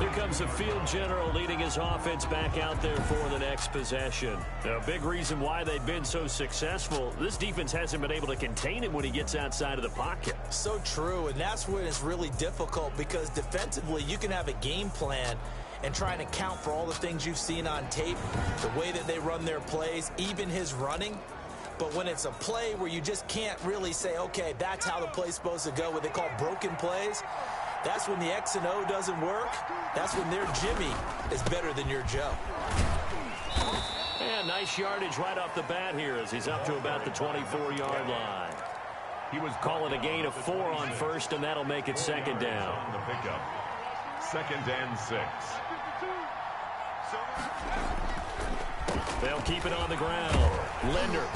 [SPEAKER 2] Here comes the field general leading his offense back out there for the next possession. A big reason why they've been so successful, this defense hasn't been able to contain him when he gets outside of the pocket.
[SPEAKER 3] So true, and that's when it's really difficult because defensively you can have a game plan and trying to account for all the things you've seen on tape, the way that they run their plays, even his running. But when it's a play where you just can't really say, okay, that's how the play's supposed to go, what they call broken plays, that's when the X and O doesn't work. That's when their Jimmy is better than your Joe.
[SPEAKER 2] And nice yardage right off the bat here as he's up to about the 24-yard line. He was calling a gain of 4 on first, and that'll make it second down.
[SPEAKER 1] On the pickup. 2nd and 6.
[SPEAKER 2] They'll keep it on the ground. Linder.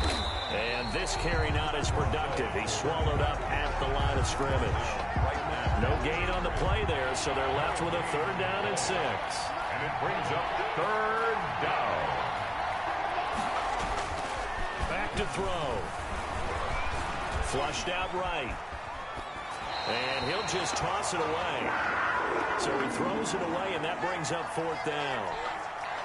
[SPEAKER 2] And this carry not as productive. He's swallowed up at the line of scrimmage. No gain on the play there, so they're left with a 3rd down and 6.
[SPEAKER 1] And it brings up 3rd down.
[SPEAKER 2] Back to throw. Flushed out right. And he'll just toss it away. So he throws it away, and that brings up 4th down.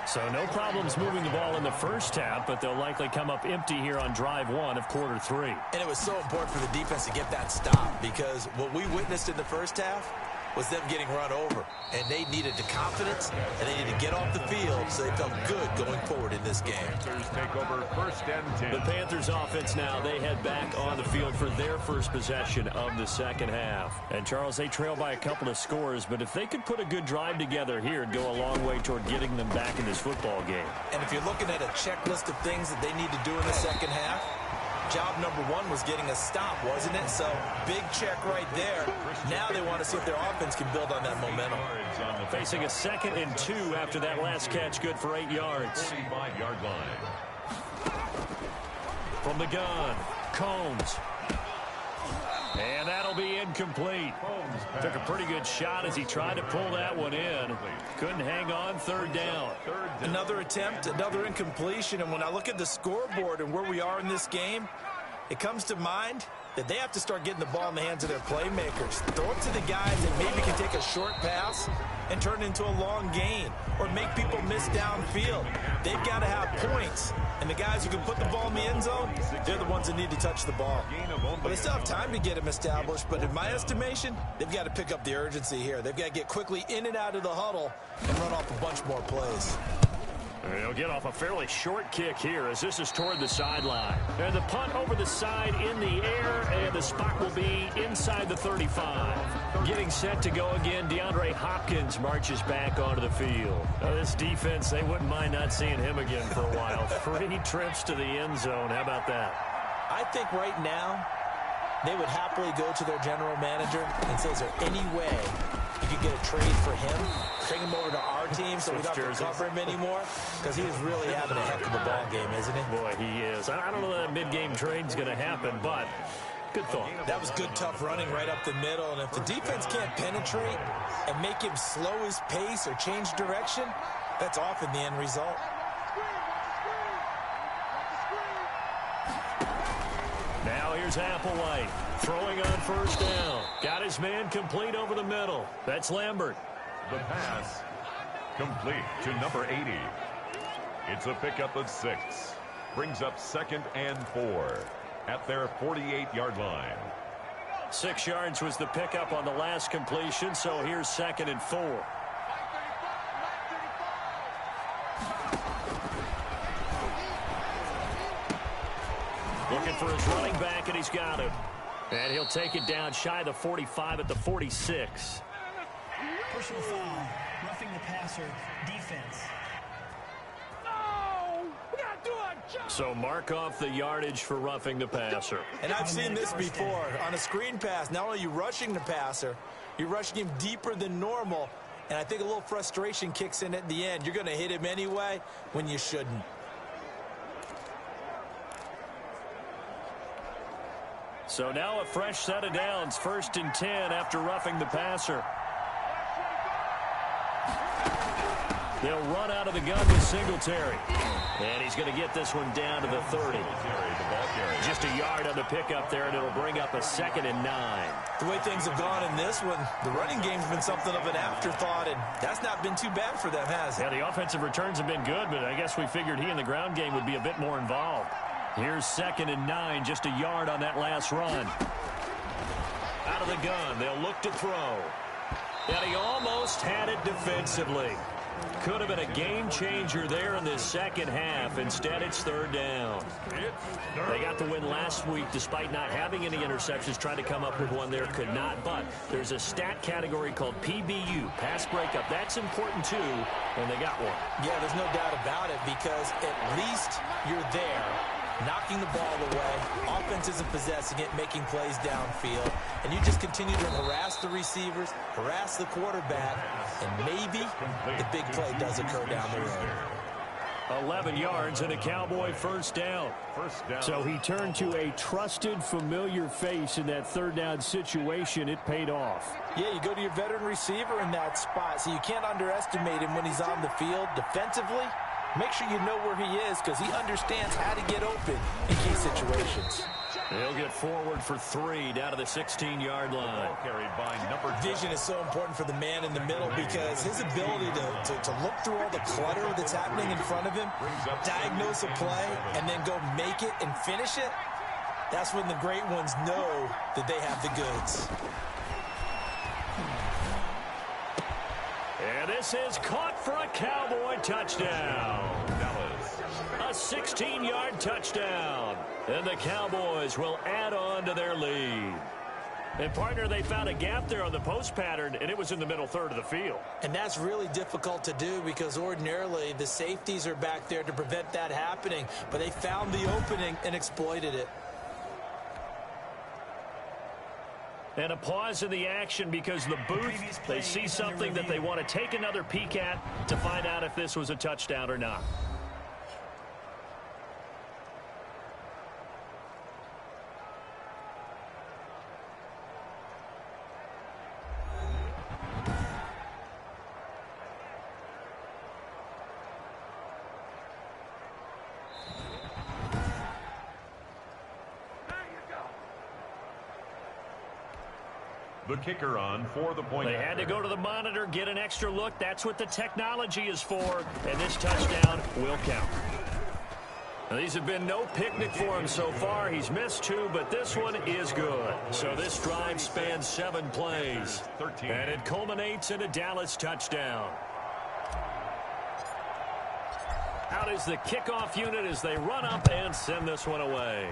[SPEAKER 2] So no problems moving the ball in the first half, but they'll likely come up empty here on drive 1 of quarter 3.
[SPEAKER 3] And it was so important for the defense to get that stop because what we witnessed in the first half was them getting run over. And they needed the confidence, and they needed to get off the field so they felt good going forward in this game.
[SPEAKER 1] Panthers take over 1st and 10.
[SPEAKER 2] The Panthers offense now, they head back on the field for their first possession of the second half. And Charles, they trail by a couple of scores, but if they could put a good drive together here, it'd go a long way toward getting them back in this football game.
[SPEAKER 3] And if you're looking at a checklist of things that they need to do in the second half, job number 1 was getting a stop, wasn't it? So big check right there. Now they want to see if their offense can build on that momentum.
[SPEAKER 2] Facing a 2nd and 2 after that last catch, good for 8 yards.
[SPEAKER 1] 45-yard line.
[SPEAKER 2] From the gun, Combs. And that'll be incomplete. Took a pretty good shot as he tried to pull that one in. Couldn't hang on, 3rd down.
[SPEAKER 3] Another attempt, another incompletion. And when I look at the scoreboard and where we are in this game, it comes to mind that they have to start getting the ball in the hands of their playmakers. Throw it to the guys that maybe can take a short pass and turn it into a long gain or make people miss downfield. They've got to have points. And the guys who can put the ball in the end zone, they're the ones that need to touch the ball. But they still have time to get them established. But in my estimation, they've got to pick up the urgency here. They've got to get quickly in and out of the huddle and run off a bunch more plays.
[SPEAKER 2] He'll get off a fairly short kick here as this is toward the sideline. And the punt over the side in the air, and the spot will be inside the 35. Getting set to go again, DeAndre Hopkins marches back onto the field. This defense, they wouldn't mind not seeing him again for a while. 3 trips to the end zone. How about that?
[SPEAKER 3] I think right now they would happily go to their general manager and say, is there any way you could get a trade for him, bring him over to our team so we don't have to cover him anymore? Because he is really having a heck of a ball game, isn't he?
[SPEAKER 2] Boy, he is. I don't know that mid-game trade's going to happen, but good thought.
[SPEAKER 3] That was good, tough running right up the middle. And if the defense can't penetrate and make him slow his pace or change direction, that's often the end result.
[SPEAKER 2] Now here's Applewhite throwing on first down. Got his man complete over the middle. That's Lambert.
[SPEAKER 1] The pass complete to number 80. It's a pickup of 6. Brings up 2nd and 4 at their 48-yard line.
[SPEAKER 2] 6 yards was the pickup on the last completion, so here's 2nd and 4. Looking for his running back, and he's got him. And he'll take it down shy of the 45 at the 46.
[SPEAKER 4] Personal foul, roughing the passer, defense.
[SPEAKER 2] So mark off the yardage for roughing the passer.
[SPEAKER 3] And I've seen this before. On a screen pass, not only are you rushing the passer, you're rushing him deeper than normal. And I think a little frustration kicks in at the end. You're going to hit him anyway when you shouldn't.
[SPEAKER 2] So now a fresh set of downs, 1st and 10 after roughing the passer. They'll run out of the gun with Singletary. And he's going to get this one down to the 30. Just a yard on the pickup there, and it'll bring up a 2nd and 9.
[SPEAKER 3] The way things have gone in this one, the running game's been something of an afterthought, and that's not been too bad for them, has it?
[SPEAKER 2] Yeah, the offensive returns have been good, but I guess we figured he in the ground game would be a bit more involved. Here's 2nd and 9, just a yard on that last run. Out of the gun, they'll look to throw. And he almost had it defensively. Could have been a game changer there in this second half. Instead, it's 3rd down. They got the win last week despite not having any interceptions. Tried to come up with one there, could not. But there's a stat category called PBU, pass breakup. That's important too, and they got one.
[SPEAKER 3] Yeah, there's no doubt about it because at least you're there, knocking the ball away. Offense isn't possessing it, making plays downfield. And you just continue to harass the receivers, harass the quarterback, and maybe the big play does occur down the road.
[SPEAKER 2] 11 yards and a Cowboy first down. So he turned to a trusted, familiar face in that 3rd down situation. It paid off.
[SPEAKER 3] Yeah, you go to your veteran receiver in that spot, so you can't underestimate him when he's on the field defensively. Make sure you know where he is because he understands how to get open in key situations.
[SPEAKER 2] He'll get forward for 3 down to the 16-yard line.
[SPEAKER 1] Carried by number 10.
[SPEAKER 3] Vision is so important for the man in the middle because his ability to look through all the clutter that's happening in front of him, diagnose a play, and then go make it and finish it, that's when the great ones know that they have the goods.
[SPEAKER 2] And this is caught for a Cowboy touchdown. Dallas. A 16-yard touchdown. And the Cowboys will add on to their lead. And, partner, they found a gap there on the post pattern, and it was in the middle 3rd of the field.
[SPEAKER 3] And that's really difficult to do because ordinarily the safeties are back there to prevent that happening. But they found the opening and exploited it.
[SPEAKER 2] And a pause in the action because the booth, they see something that they want to take another peek at to find out if this was a touchdown or not.
[SPEAKER 1] The kicker on for the point.
[SPEAKER 2] They had to go to the monitor, get an extra look. That's what the technology is for. And this touchdown will count. Now, these have been no picnic for him so far. He's missed 2, but this one is good. So this drive spans 7 plays.
[SPEAKER 1] 13.
[SPEAKER 2] And it culminates in a Dallas touchdown. Out is the kickoff unit as they run up and send this one away.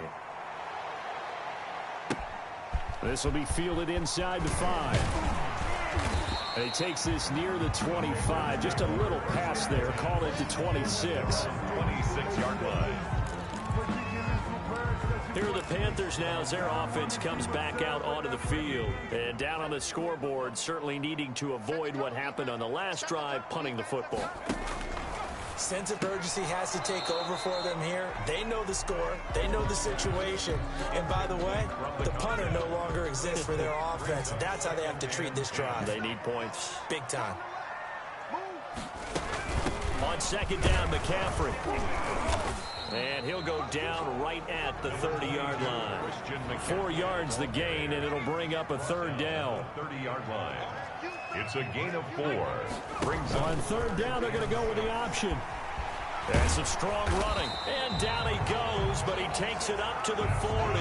[SPEAKER 2] This will be fielded inside the 5. And he takes this near the 25. Just a little pass there. Called it to 26.
[SPEAKER 1] 26-yard line.
[SPEAKER 2] Here are the Panthers now as their offense comes back out onto the field. And down on the scoreboard, certainly needing to avoid what happened on the last drive, punting the football.
[SPEAKER 3] Sense of urgency has to take over for them here. They know the score. They know the situation. And by the way, the punter no longer exists for their offense. That's how they have to treat this drive.
[SPEAKER 2] They need points.
[SPEAKER 3] Big time.
[SPEAKER 2] On second down, McCaffrey. And he'll go down right at the 30-yard line. 4 yards the gain, and it'll bring up a third down.
[SPEAKER 1] 30-yard line. It's a gain of 4. Brings
[SPEAKER 2] on third down, they're going to go with the option. And some strong running. And down he goes, but he takes it up to the 40.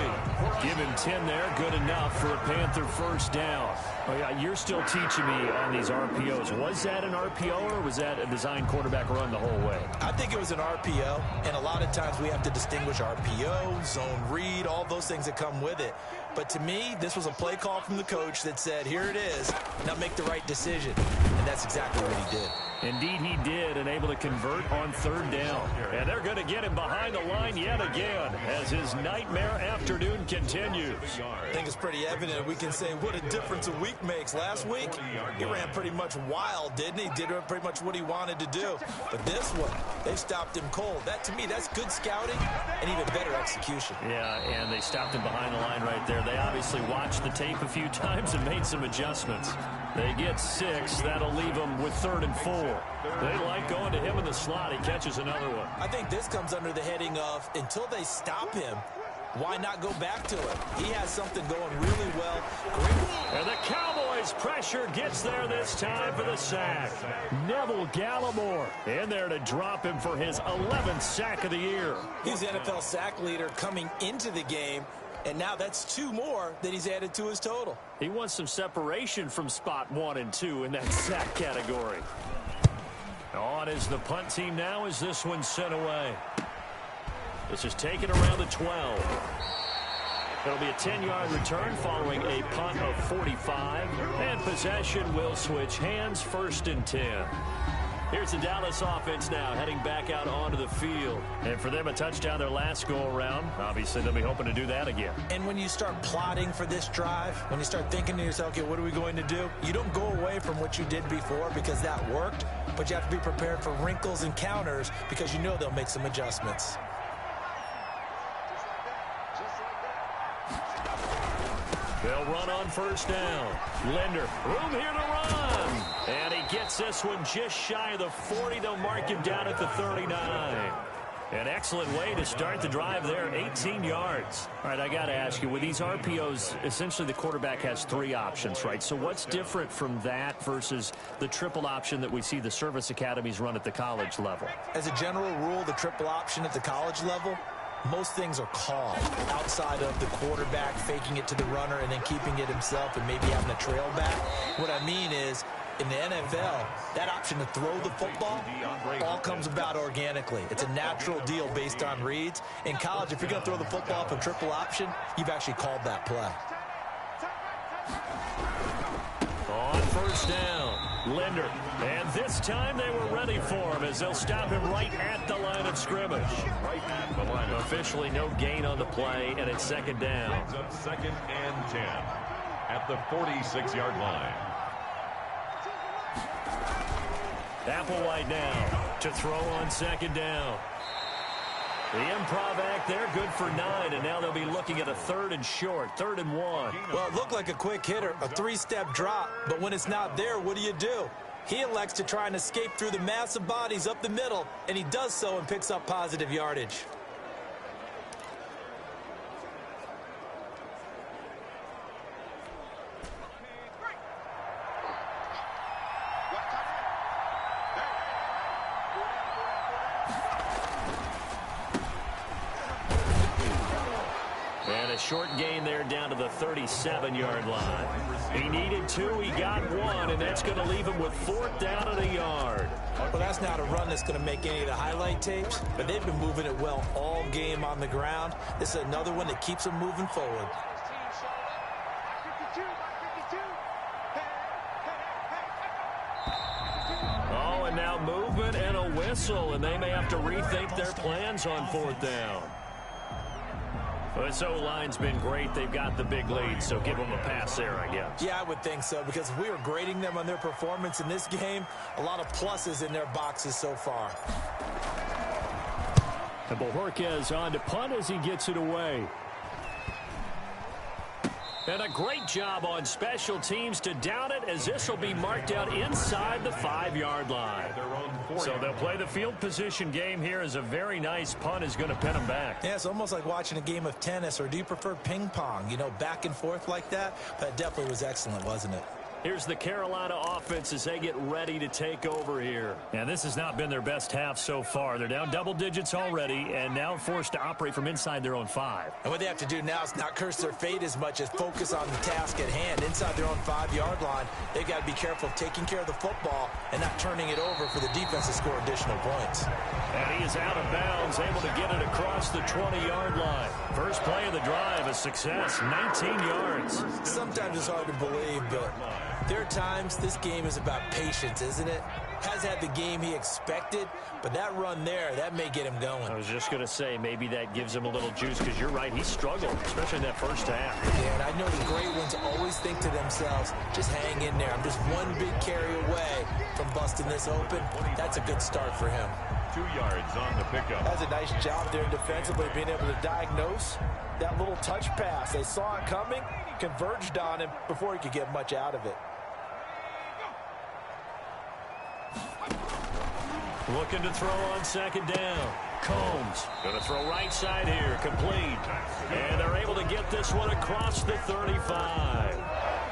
[SPEAKER 2] Give him 10 there. Good enough for a Panther first down. Oh, yeah, you're still teaching me on these RPOs. Was that an RPO or was that a design quarterback run the whole way?
[SPEAKER 3] I think it was an RPO, and a lot of times we have to distinguish RPO, zone read, all those things that come with it. But to me, this was a play call from the coach that said, here it is, now make the right decision. And that's exactly what he did.
[SPEAKER 2] Indeed he did, and able to convert on third down. And they're going to get him behind the line yet again as his nightmare afternoon continues.
[SPEAKER 3] I think it's pretty evident. We can say what a difference a week makes. Last week, he ran pretty much wild, didn't he? Did pretty much what he wanted to do. But this one, they stopped him cold. That, to me, that's good scouting and even better execution.
[SPEAKER 2] Yeah, and they stopped him behind the line right there. They obviously watched the tape a few times and made some adjustments. They get 6. That'll leave them with 3rd and 4. They like going to him in the slot. He catches another one.
[SPEAKER 3] I think this comes under the heading of, until they stop him, why not go back to it? He has something going really well.
[SPEAKER 2] And the Cowboys pressure gets there this time for the sack. Neville Gallimore in there to drop him for his 11th sack of the year.
[SPEAKER 3] He's NFL sack leader coming into the game. And now that's 2 more that he's added to his total.
[SPEAKER 2] He wants some separation from spot 1 and 2 in that sack category. On is the punt team now as this one's sent away. This is taken around the 12. It'll be a 10-yard return following a punt of 45. And possession will switch hands, 1st and 10. Here's the Dallas offense now heading back out onto the field. And for them, a touchdown their last go-around. Obviously, they'll be hoping to do that again.
[SPEAKER 3] And when you start plotting for this drive, when you start thinking to yourself, okay, what are we going to do? You don't go away from what you did before because that worked, but you have to be prepared for wrinkles and counters because you know they'll make some adjustments.
[SPEAKER 2] They'll run on 1st down. Linder, room here to run. And he gets this one just shy of the 40. They'll mark him down at the 39. An excellent way to start the drive there, 18 yards. All right, I got to ask you, with these RPOs, essentially the quarterback has 3 options, right? So what's different from that versus the triple option that we see the service academies run at the college level?
[SPEAKER 3] As a general rule, the triple option at the college level, most things are called outside of the quarterback faking it to the runner and then keeping it himself and maybe having a trail back. What I mean is, in the NFL, that option to throw the football all comes about organically. It's a natural deal based on reads. In college, if you're going to throw the football off a triple option, you've actually called that play.
[SPEAKER 2] On 1st down, Linder. And this time they were ready for him as they'll stop him right at the line of scrimmage. Officially no gain on the play, and it's 2nd down.
[SPEAKER 1] Brings up 2nd and 10 at the 46-yard line.
[SPEAKER 2] Applewhite now to throw on 2nd down. The improv act there, good for 9, and now they'll be looking at a 3rd and short, 3rd and 1.
[SPEAKER 3] Well, it looked like a quick hitter, a 3-step drop, but when it's not there, what do? He elects to try and escape through the massive bodies up the middle, and he does so and picks up positive yardage.
[SPEAKER 2] short gain there down to the 37-yard line. He needed 2. He got 1, and that's going to leave him with 4th down and a yard.
[SPEAKER 3] Well, that's not a run that's going to make any of the highlight tapes, but they've been moving it well all game on the ground. This is another one that keeps them moving forward.
[SPEAKER 2] Oh, and now movement and a whistle, and they may have to rethink their plans on 4th down. This O-line's been great. They've got the big lead, so give them a pass there, I guess.
[SPEAKER 3] Yeah, I would think so, because if we were grading them on their performance in this game, a lot of pluses in their boxes so far.
[SPEAKER 2] And Bojorquez on to punt as he gets it away. And a great job on special teams to down it, as this will be marked out inside the 5-yard line. So they'll play the field position game here, as a very nice punt is going to pin them back.
[SPEAKER 3] Yeah, it's almost like watching a game of tennis, or do you prefer ping pong? You know, back and forth like that? That definitely was excellent, wasn't it?
[SPEAKER 2] Here's the Carolina offense as they get ready to take over here. And this has not been their best half so far. They're down double digits already and now forced to operate from inside their own 5.
[SPEAKER 3] And what they have to do now is not curse their fate as much as focus on the task at hand. Inside their own 5-yard line, they've got to be careful of taking care of the football and not turning it over for the defense to score additional points.
[SPEAKER 2] And he is out of bounds, able to get it across the 20-yard line. First play of the drive, a success, 19 yards.
[SPEAKER 3] Sometimes it's hard to believe, but there are times this game is about patience, isn't it? Has had the game he expected, but that run there, that may get him going.
[SPEAKER 2] I was just going to say, maybe that gives him a little juice, because you're right, he struggled, especially in that first half.
[SPEAKER 3] Yeah, and I know the great ones always think to themselves, just hang in there. I'm just one big carry away from busting this open. That's a good start for him.
[SPEAKER 1] 2 yards on the pickup.
[SPEAKER 3] That's a nice job there defensively, being able to diagnose that little touch pass. They saw it coming, converged on him before he could get much out of it.
[SPEAKER 2] Looking to throw on 2nd down. Combs going to throw right side here, complete. And they're able to get this one across the 35.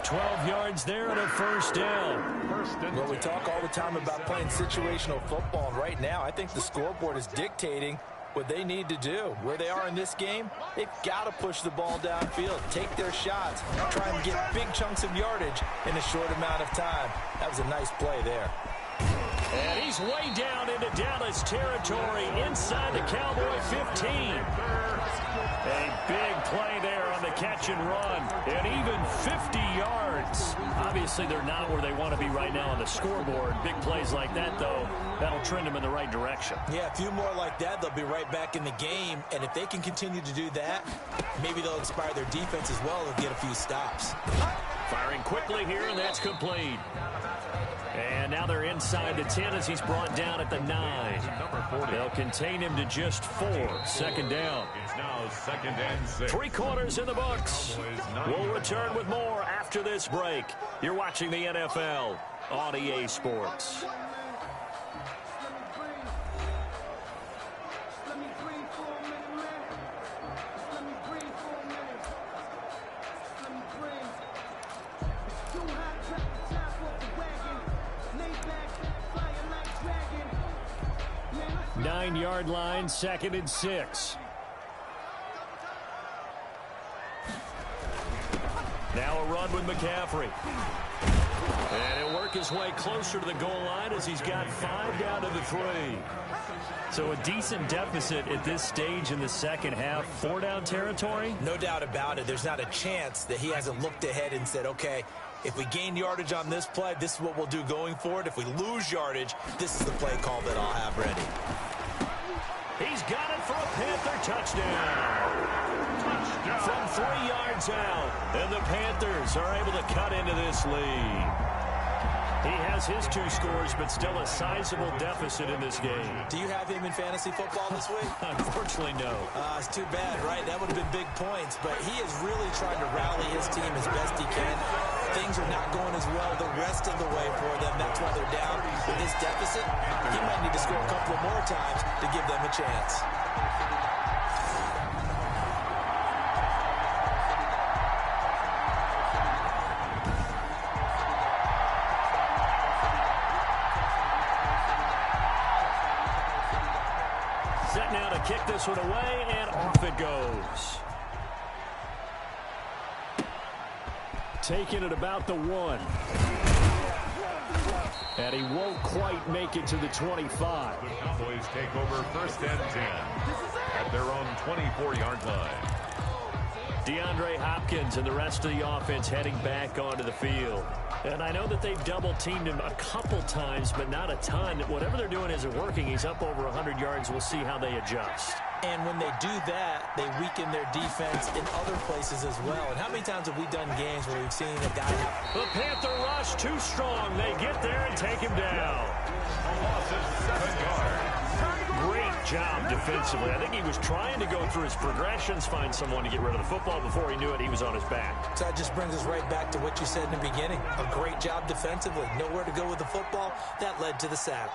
[SPEAKER 2] 12 yards there and a 1st down.
[SPEAKER 3] Well, we talk all the time about playing situational football, and right now I think the scoreboard is dictating what they need to do. Where they are in this game, they've got to push the ball downfield, take their shots, try and get big chunks of yardage in a short amount of time. That was a nice play there.
[SPEAKER 2] And he's way down into Dallas territory inside the Cowboy 15. A big play there on the catch and run, and even 50 yards. Obviously, they're not where they want to be right now on the scoreboard. Big plays like that, though, that'll trend them in the right direction.
[SPEAKER 3] Yeah, a few more like that, they'll be right back in the game. And if they can continue to do that, maybe they'll inspire their defense as well and get a few stops.
[SPEAKER 2] Firing quickly here, and that's complete. And now they're inside the 10 as he's brought down at the 9. They'll contain him to just 4. 2nd down.
[SPEAKER 1] It's now 2nd and 6.
[SPEAKER 2] 3 quarters in the books. We'll return with more after this break. You're watching the NFL on EA Sports. Nine-yard line, 2nd and 6. Now a run with McCaffrey. And he'll work his way closer to the goal line as he's got 5 down to the 3. So a decent deficit at this stage in the second half. 4 down territory?
[SPEAKER 3] No doubt about it. There's not a chance that he hasn't looked ahead and said, okay, if we gain yardage on this play, this is what we'll do going forward. If we lose yardage, this is the play call that I'll have ready.
[SPEAKER 2] He's got it for a Panther touchdown. From 3 yards out, and the Panthers are able to cut into this lead. He has his 2 scores, but still a sizable deficit in this game.
[SPEAKER 3] Do you have him in fantasy football this week?
[SPEAKER 2] Unfortunately, no.
[SPEAKER 3] It's too bad, right? That would have been big points, but he is really trying to rally his team as best he can. Things are not going as well the rest of the way for them. That's why they're down with this deficit. He might need to score a couple of more times to give them a chance.
[SPEAKER 2] Set now to kick this one away, and off it goes. taken at about the 1. And he won't quite make it to the 25.
[SPEAKER 1] The Cowboys take over 1st and 10 at their own 24-yard line.
[SPEAKER 2] DeAndre Hopkins and the rest of the offense heading back onto the field. And I know that they've double-teamed him a couple times, but not a ton. Whatever they're doing isn't working. He's up over 100 yards. We'll see how they adjust.
[SPEAKER 3] And when they do that, they weaken their defense in other places as well. And how many times have we done games where we've seen a guy...
[SPEAKER 2] The Panther rush too strong. They get there and take him down.
[SPEAKER 1] A loss of 7 yards.
[SPEAKER 2] Great job defensively. I think he was trying to go through his progressions, find someone to get rid of the football. Before he knew it, he was on his back.
[SPEAKER 3] So that just brings us right back to what you said in the beginning. A great job defensively. Nowhere to go with the football. That led to the sack.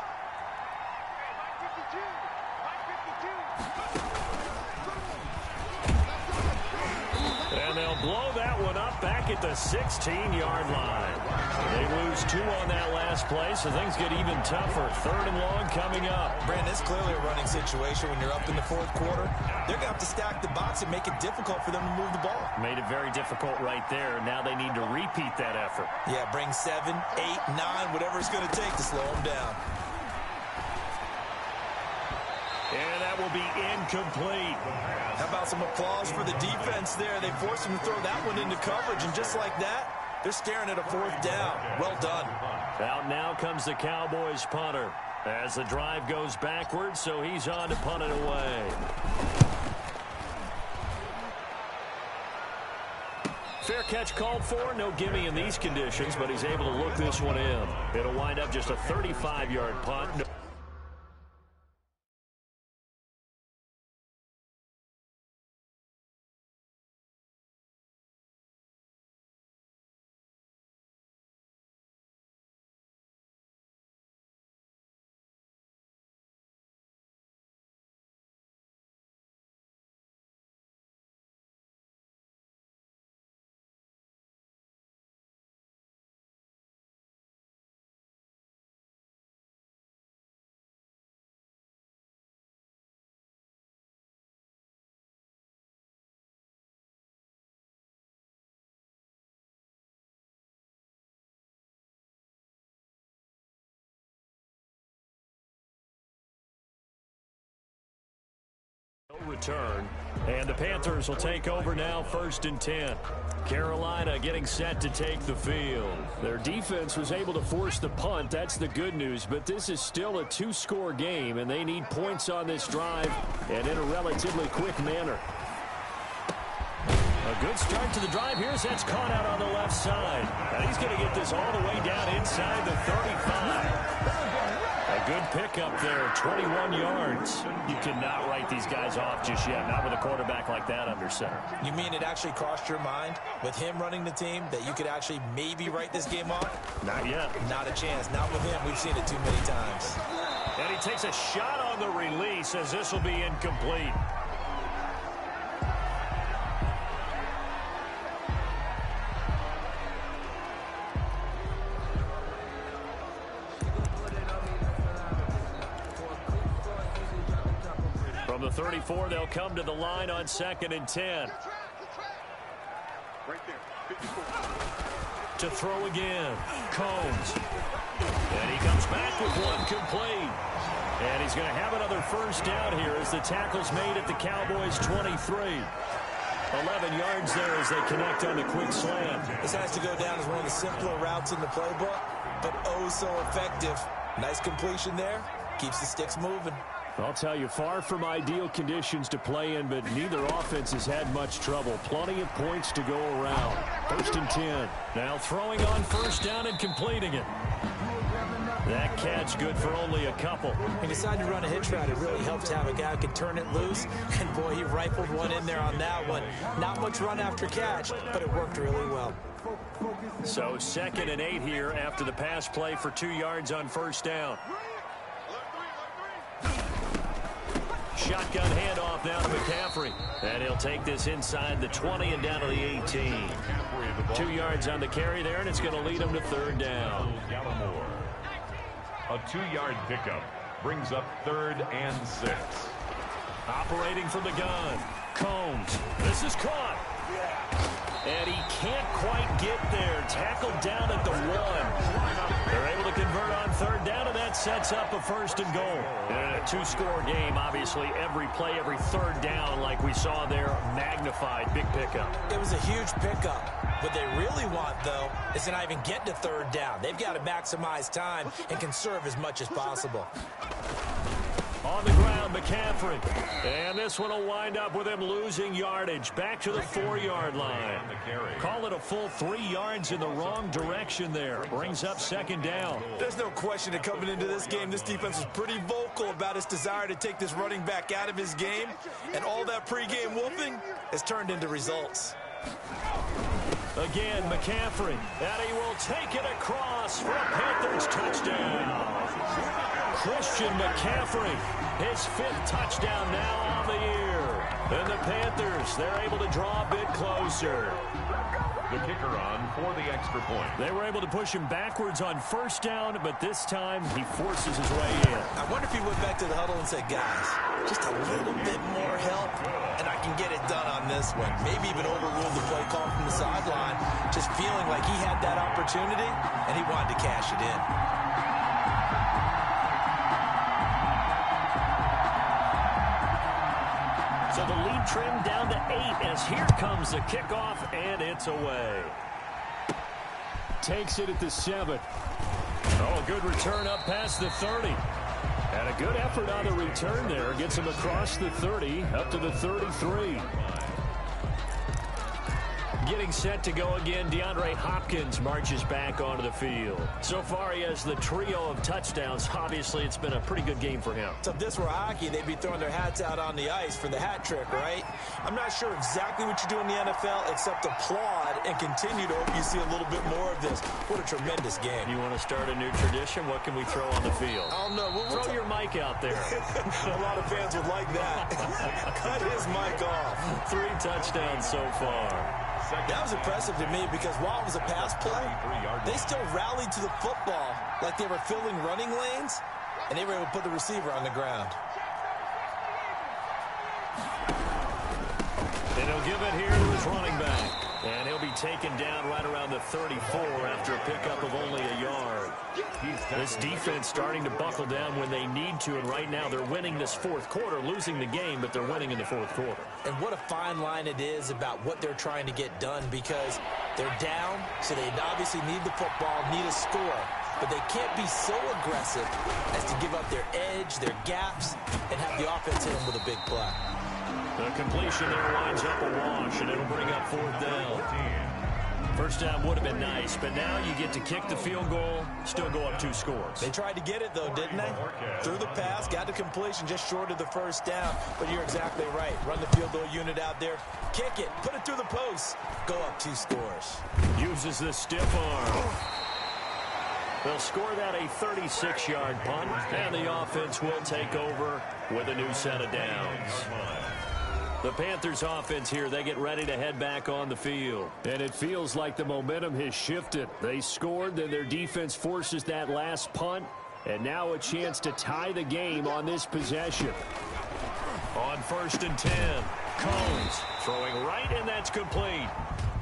[SPEAKER 2] And they'll blow that one up back at the 16-yard line. They lose 2 on that last play, so things get even tougher. 3rd and long coming up.
[SPEAKER 3] Brandon, it's clearly a running situation when you're up in the 4th quarter. They're going to have to stack the box and make it difficult for them to move the ball.
[SPEAKER 2] Made it very difficult right there. Now they need to repeat that effort.
[SPEAKER 3] Yeah, bring 7, 8, 9, whatever it's going to take to slow them down.
[SPEAKER 2] And that will be incomplete.
[SPEAKER 3] How about some applause for the defense there? They forced him to throw that one into coverage, and just like that, they're staring at a 4th down. Well done.
[SPEAKER 2] Out now comes the Cowboys punter as the drive goes backwards, so he's on to punt it away. Fair catch called for. No gimme in these conditions, but he's able to look this one in. It'll wind up just a 35-yard punt. Return, and the Panthers will take over now, 1st and 10. Carolina getting set to take the field. Their defense was able to force the punt. That's the good news, but this is still a 2-score game, and they need points on this drive and in a relatively quick manner. A good start to the drive. Here's that's caught out on the left side. And he's going to get this all the way down inside the 35. A good pickup there, 21 yards. You cannot write these guys off just yet, not with a quarterback like that under center.
[SPEAKER 3] You mean it actually crossed your mind with him running the team that you could actually maybe write this game off?
[SPEAKER 2] Not yet.
[SPEAKER 3] Not a chance. Not with him. We've seen it too many times.
[SPEAKER 2] And he takes a shot on the release as this will be incomplete. From the 34, they'll come to the line on 2nd and 10.
[SPEAKER 5] Right there, 54.
[SPEAKER 2] To throw again, Combs. And he comes back with one complete. And he's going to have another 1st down here as the tackle's made at the Cowboys' 23. 11 yards there as they connect on the quick slant.
[SPEAKER 3] This has to go down as one of the simpler routes in the playbook, but oh so effective. Nice completion there. Keeps the sticks moving.
[SPEAKER 2] I'll tell you, far from ideal conditions to play in, but neither offense has had much trouble. Plenty of points to go around. 1st and 10. Now throwing on 1st down and completing it. That catch good for only a couple.
[SPEAKER 3] He decided to run a hitch route. It really helped to have a guy who could turn it loose. And, boy, he rifled one in there on that one. Not much run after catch, but it worked really well.
[SPEAKER 2] So 2nd and 8 here after the pass play for 2 yards on 1st down. Shotgun handoff now to McCaffrey. And he'll take this inside the 20 and down to the 18. 2 yards on the carry there, and it's going to lead him to 3rd down.
[SPEAKER 1] A 2-yard pickup brings up 3rd and 6.
[SPEAKER 2] Operating from the gun. Combs. This is caught. And he can't quite get there. Tackled down at the 1. They're able to convert on third down, and that sets up a 1st and goal. In a 2-score game, obviously, every play, every third down, like we saw there, magnified. Big pickup.
[SPEAKER 3] It was a huge pickup. What they really want, though, is to not even get to third down. They've got to maximize time and conserve as much as possible.
[SPEAKER 2] On the ground, McCaffrey. And this one will wind up with him losing yardage. Back to the 4-yard line. Call it a full 3 yards in the wrong direction there. Brings up 2nd down.
[SPEAKER 3] There's no question that coming into this game, this defense was pretty vocal about its desire to take this running back out of his game. And all that pregame wolfing has turned into results.
[SPEAKER 2] Again, McCaffrey. And he will take it across for a Panthers touchdown. Christian McCaffrey, his 5th touchdown now on the year. And the Panthers, they're able to draw a bit closer.
[SPEAKER 1] The kicker on for the extra point.
[SPEAKER 2] They were able to push him backwards on 1st down, but this time he forces his way in.
[SPEAKER 3] I wonder if he went back to the huddle and said, guys, just a little bit more help, and I can get it done on this one. Maybe even overruled the play call from the sideline, just feeling like he had that opportunity, and he wanted to cash it in.
[SPEAKER 2] So the lead trimmed down to 8 as here comes the kickoff, and it's away. Takes it at the 7. Oh, good return up past the 30. And a good effort on the return there. Gets him across the 30, up to the 33. Getting set to go again, DeAndre Hopkins marches back onto the field. So far, he has the trio of touchdowns. Obviously, it's been a pretty good game for him.
[SPEAKER 3] So if this were hockey, they'd be throwing their hats out on the ice for the hat trick, right? I'm not sure exactly what you do in the NFL except applaud and continue to hope you see a little bit more of this. What a tremendous game.
[SPEAKER 2] You want to start a new tradition? What can we throw on the field?
[SPEAKER 3] I don't know.
[SPEAKER 2] Throw your mic out there.
[SPEAKER 3] A lot of fans would like that. Cut his mic off.
[SPEAKER 2] 3 touchdowns so far.
[SPEAKER 3] That was impressive to me because while it was a pass play, they still rallied to the football like they were filling running lanes, and they were able to put the receiver on the ground.
[SPEAKER 2] And he'll give it here to his running back. And he'll be taken down right around the 34 after a pickup of only a yard. This defense starting to buckle down when they need to, and right now they're winning this 4th quarter, losing the game, but they're winning in the 4th quarter.
[SPEAKER 3] And what a fine line it is about what they're trying to get done because they're down, so they obviously need the football, need a score, but they can't be so aggressive as to give up their edge, their gaps, and have the offense hit them with a big play.
[SPEAKER 2] The completion there winds up a wash, and it'll bring up 4th down. First down would have been nice, but now you get to kick the field goal, still go up 2 scores.
[SPEAKER 3] They tried to get it, though, didn't they? Threw the pass, got the completion just short of the 1st down, but you're exactly right. Run the field goal unit out there, kick it, put it through the post, go up 2 scores.
[SPEAKER 2] Uses the stiff arm. They'll score that a 36-yard punt, and the offense will take over with a new set of downs. The Panthers offense here, they get ready to head back on the field. And it feels like the momentum has shifted. They scored, then their defense forces that last punt, and now a chance to tie the game on this possession. On 1st and 10, Combs throwing right, and that's complete.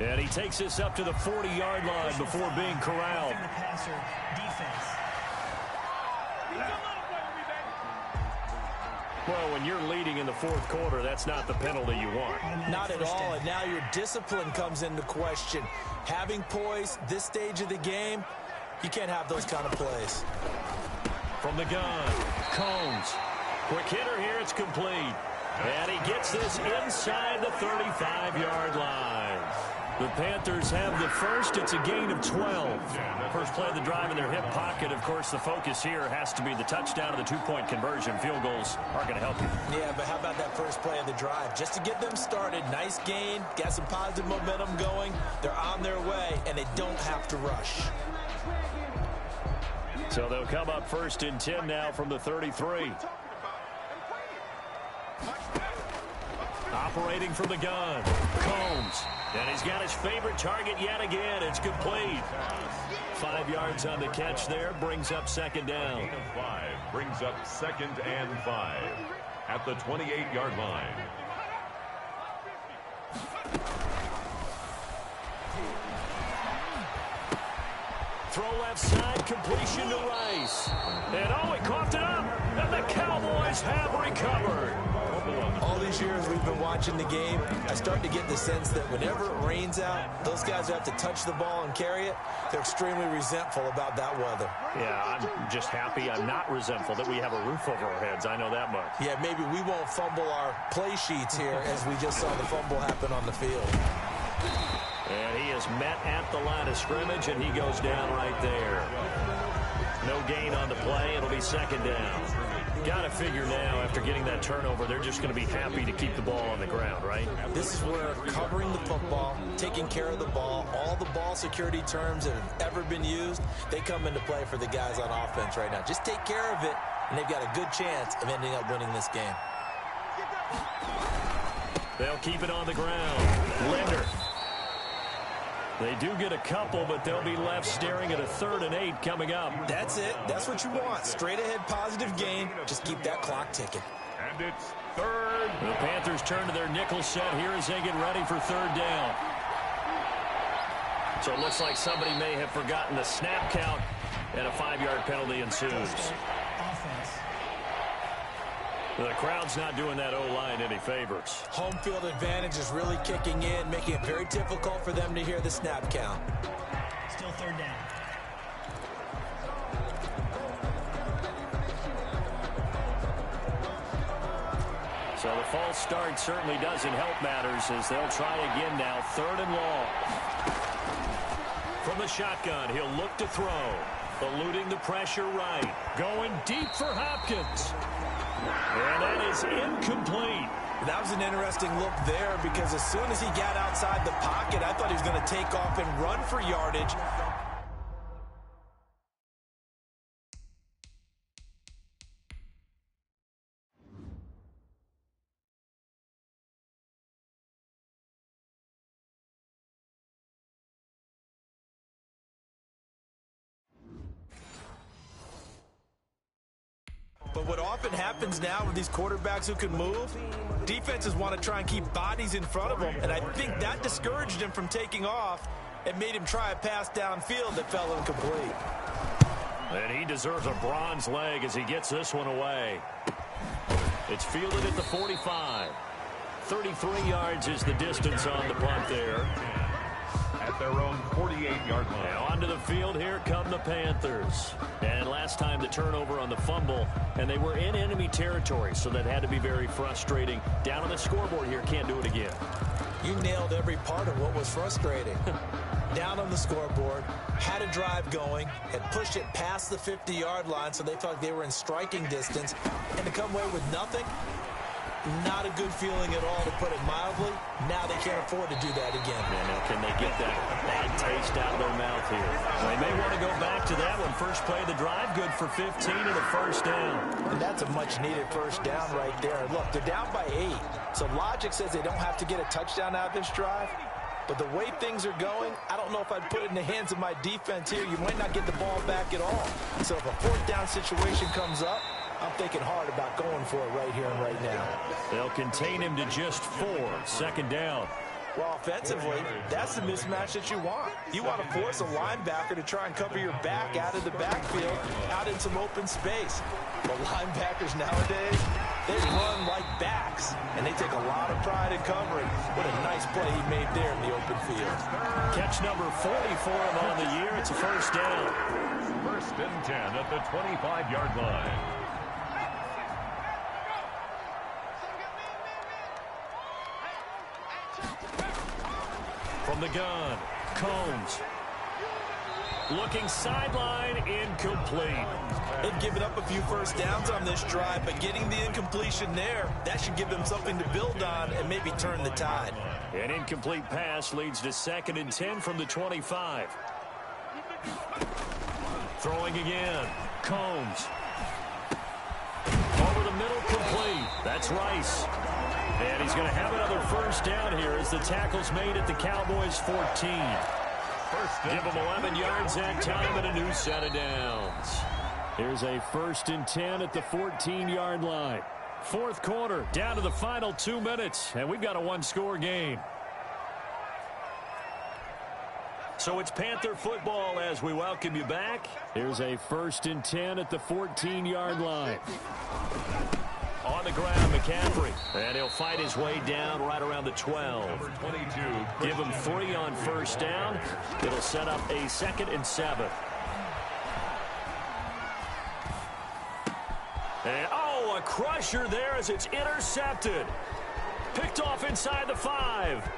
[SPEAKER 2] And he takes this up to the 40-yard line before being corralled.
[SPEAKER 4] The passer, defense.
[SPEAKER 2] Well, when you're leading in the 4th quarter, that's not the penalty you want.
[SPEAKER 3] Not at all, and now your discipline comes into question. Having poise this stage of the game, you can't have those kind of plays.
[SPEAKER 2] From the gun, Combs. Quick hitter here, it's complete. And he gets this inside the 35-yard line. The Panthers have the first. It's a gain of 12. First play of the drive in their hip pocket. Of course, the focus here has to be the touchdown and the 2-point conversion. Field goals are going to help you.
[SPEAKER 3] Yeah, but how about that first play of the drive? Just to get them started, nice gain, got some positive momentum going. They're on their way, and they don't have to rush.
[SPEAKER 2] So they'll come up 1st and 10 now from the 33. Operating from the gun, Combs. And he's got his favorite target yet again. It's complete. 5 yards on the catch there. Brings up 2nd down.
[SPEAKER 1] Gain of 5 brings up 2nd and 5 at the 28-yard line.
[SPEAKER 2] throw left side, completion to Rice. And oh, he coughed it up, and the Cowboys have recovered.
[SPEAKER 3] All these years we've been watching the game, I start to get the sense that whenever it rains out, those guys who have to touch the ball and carry it, they're extremely resentful about that weather.
[SPEAKER 2] Yeah, I'm just happy I'm not resentful that we have a roof over our heads. I know that much.
[SPEAKER 3] Yeah, maybe we won't fumble our play sheets here as we just saw the fumble happen on the field.
[SPEAKER 2] And he is met at the line of scrimmage, and he goes down right there. No gain on the play. It'll be second down. Got to figure now, after getting that turnover, they're just going to be happy to keep the ball on the ground, right?
[SPEAKER 3] This is where covering the football, taking care of the ball, all the ball security terms that have ever been used, they come into play for the guys on offense right now. Just take care of it, and they've got a good chance of ending up winning this game.
[SPEAKER 2] They'll keep it on the ground. Linder. They do get a couple, but they'll be left staring at a 3rd and 8 coming up.
[SPEAKER 3] That's it. That's what you want. Straight ahead positive gain. Just keep that clock ticking.
[SPEAKER 1] And it's 3rd.
[SPEAKER 2] The Panthers turn to their nickel set here as they get ready for 3rd down. So it looks like somebody may have forgotten the snap count, and a 5-yard penalty ensues.
[SPEAKER 4] Offense.
[SPEAKER 2] The crowd's not doing that O-line any favors.
[SPEAKER 3] Home field advantage is really kicking in, making it very difficult for them to hear the snap count.
[SPEAKER 4] Still 3rd down.
[SPEAKER 2] So the false start certainly doesn't help matters as they'll try again now. 3rd and long. From the shotgun, he'll look to throw. Eluding the pressure right. Going deep for Hopkins. And that is incomplete.
[SPEAKER 3] That was an interesting look there because as soon as he got outside the pocket, I thought he was going to take off and run for yardage. But what often happens now with these quarterbacks who can move, defenses want to try and keep bodies in front of them, and I think that discouraged him from taking off and made him try a pass downfield that fell incomplete.
[SPEAKER 2] And he deserves a bronze leg as he gets this one away. It's fielded at the 45. 33 yards is the distance on the punt there.
[SPEAKER 1] At their own 48-yard line.
[SPEAKER 2] Now onto the field, here come the Panthers. And last time the turnover on the fumble, and they were in enemy territory, so that had to be very frustrating. Down on the scoreboard here, can't do it again.
[SPEAKER 3] You nailed every part of what was frustrating. Down on the scoreboard, had a drive going, had pushed it past the 50-yard line, so they felt they were in striking distance, and to come away with nothing, not a good feeling at all, to put it mildly. Now they can't afford to do that again.
[SPEAKER 2] Yeah, now can they get that bad taste out of their mouth here? They may want to go back to that one. First play of the drive, good for 15 and a 1st down.
[SPEAKER 3] And that's a much-needed 1st down right there. Look, they're down by 8, so logic says they don't have to get a touchdown out of this drive. But the way things are going, I don't know if I'd put it in the hands of my defense here. You might not get the ball back at all. So if a 4th down situation comes up, I'm thinking hard about going for it right here and right now.
[SPEAKER 2] They'll contain him to just 4. 2nd down.
[SPEAKER 3] Well, offensively, that's the mismatch that you want. You want to force a linebacker to try and cover your back out of the backfield, out in some open space. The linebackers nowadays, they run like backs, and they take a lot of pride in covering. What a nice play he made there in the open field.
[SPEAKER 2] Catch number 40 for him on the year. It's a 1st down.
[SPEAKER 1] 1st and 10 at the 25-yard line.
[SPEAKER 2] From the gun, Combs. Looking sideline, incomplete.
[SPEAKER 3] They've given up a few 1st downs on this drive, but getting the incompletion there, that should give them something to build on and maybe turn the tide.
[SPEAKER 2] An incomplete pass leads to 2nd and 10 from the 25. Throwing again, Combs. Over the middle, complete. That's Rice. And he's going to have another 1st down here as the tackle's made at the Cowboys' 14. Give them 11 yards that time and a new set of downs. Here's a 1st and 10 at the 14-yard line. 4th quarter, down to the final 2 minutes, and we've got a 1-score game. So So it's Panther football as we welcome you back. Here's a 1st and 10 at the 14-yard line. On the ground, McCaffrey. And he'll fight his way down right around the 12.
[SPEAKER 1] Number 22.
[SPEAKER 2] Give him 3 on 1st down. It'll set up a 2nd and 7. And, oh, a crusher there as it's intercepted. Picked off inside the 5.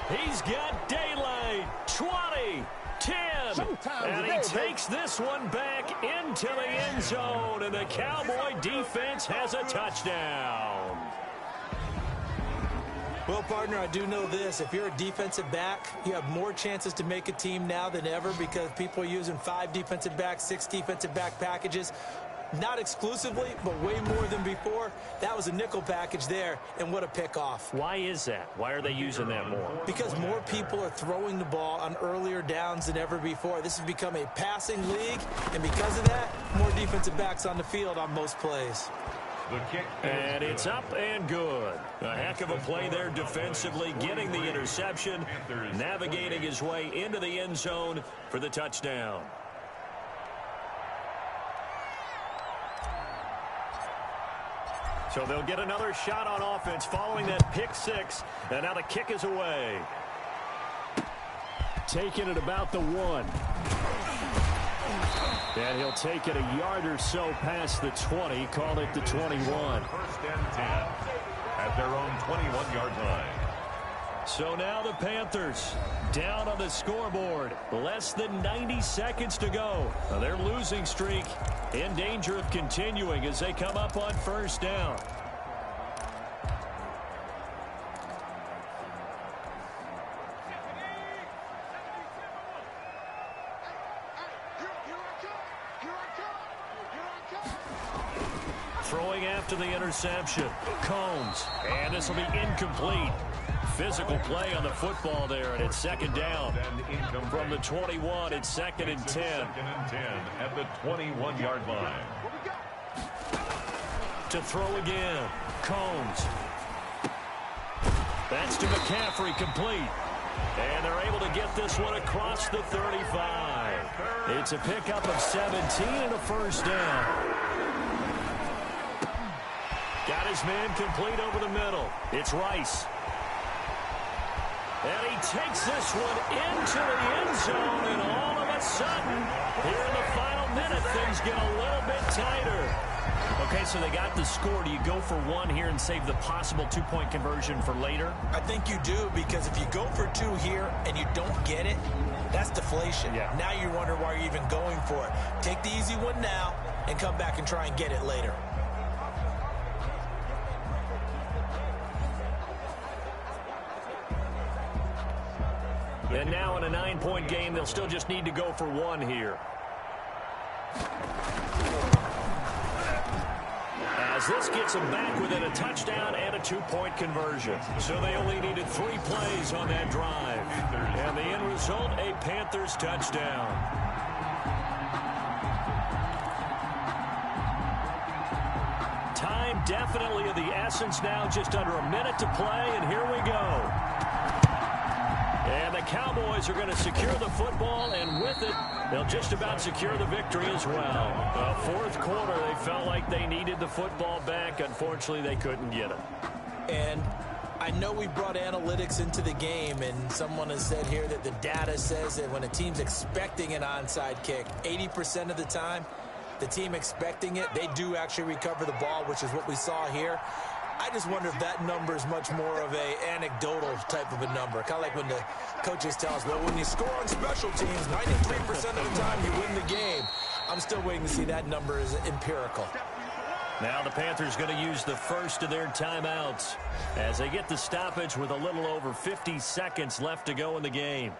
[SPEAKER 2] He's got daylight. 20, 10. And he takes this one back into the end zone. And the Cowboy defense has a touchdown.
[SPEAKER 3] Well, partner, I do know this. If you're a defensive back, you have more chances to make a team now than ever because people are using 5 defensive backs, 6 defensive back packages. Not exclusively, but way more than before. That was a nickel package there, and what a pickoff.
[SPEAKER 2] Why is that? Why are they using that more?
[SPEAKER 3] Because more people are throwing the ball on earlier downs than ever before. This has become a passing league, and because of that, more defensive backs on the field on most plays.
[SPEAKER 1] The kick.
[SPEAKER 2] And it's up and good. A heck of a play there defensively, getting the interception, navigating his way into the end zone for the touchdown. So they'll get another shot on offense following that pick 6. And now the kick is away. Taking it about the 1. And he'll take it a yard or so past the 20. Call it the 21.
[SPEAKER 1] 1st and 10 at their own 21-yard line.
[SPEAKER 2] So now the Panthers down on the scoreboard. Less than 90 seconds to go. Now their losing streak in danger of continuing as they come up on 1st down. Throwing after the interception. Combs. And this will be incomplete. Physical play on the football there, and it's 2nd down. From the 21, it's 2nd and 10.
[SPEAKER 1] 2nd and 10 at the 21-yard line.
[SPEAKER 2] To throw again. Combs. That's to McCaffrey, complete. And they're able to get this one across the 35. It's a pickup of 17 and a 1st down. Got his man complete over the middle. It's Rice. And he takes this one into the end zone, and all of a sudden, here in the final minute, things get a little bit tighter. Okay, so they got the score. Do you go for 1 here and save the possible 2-point conversion for later?
[SPEAKER 3] I think you do, because if you go for 2 here and you don't get it, that's deflation.
[SPEAKER 2] Yeah.
[SPEAKER 3] Now you wonder why you're even going for it. Take the easy one now and come back and try and get it later.
[SPEAKER 2] And now in a 9-point game, they'll still just need to go for 1 here. As this gets them back within a touchdown and a 2-point conversion. So they only needed 3 plays on that drive. And the end result, a Panthers touchdown. Time definitely of the essence now, just under a minute to play, and here we go. And the Cowboys are going to secure the football, and with it, they'll just about secure the victory as well. The 4th quarter, they felt like they needed the football back. Unfortunately, they couldn't get it.
[SPEAKER 3] And I know we brought analytics into the game, and someone has said here that the data says that when a team's expecting an onside kick, 80% of the time, the team expecting it, they do actually recover the ball, which is what we saw here. I just wonder if that number is much more of a anecdotal type of a number. Kind of like when the coaches tell us, well, when you score on special teams, 93% of the time you win the game. I'm still waiting to see that number is empirical.
[SPEAKER 2] Now the Panthers going to use the first of their timeouts as they get the stoppage with a little over 50 seconds left to go in the game.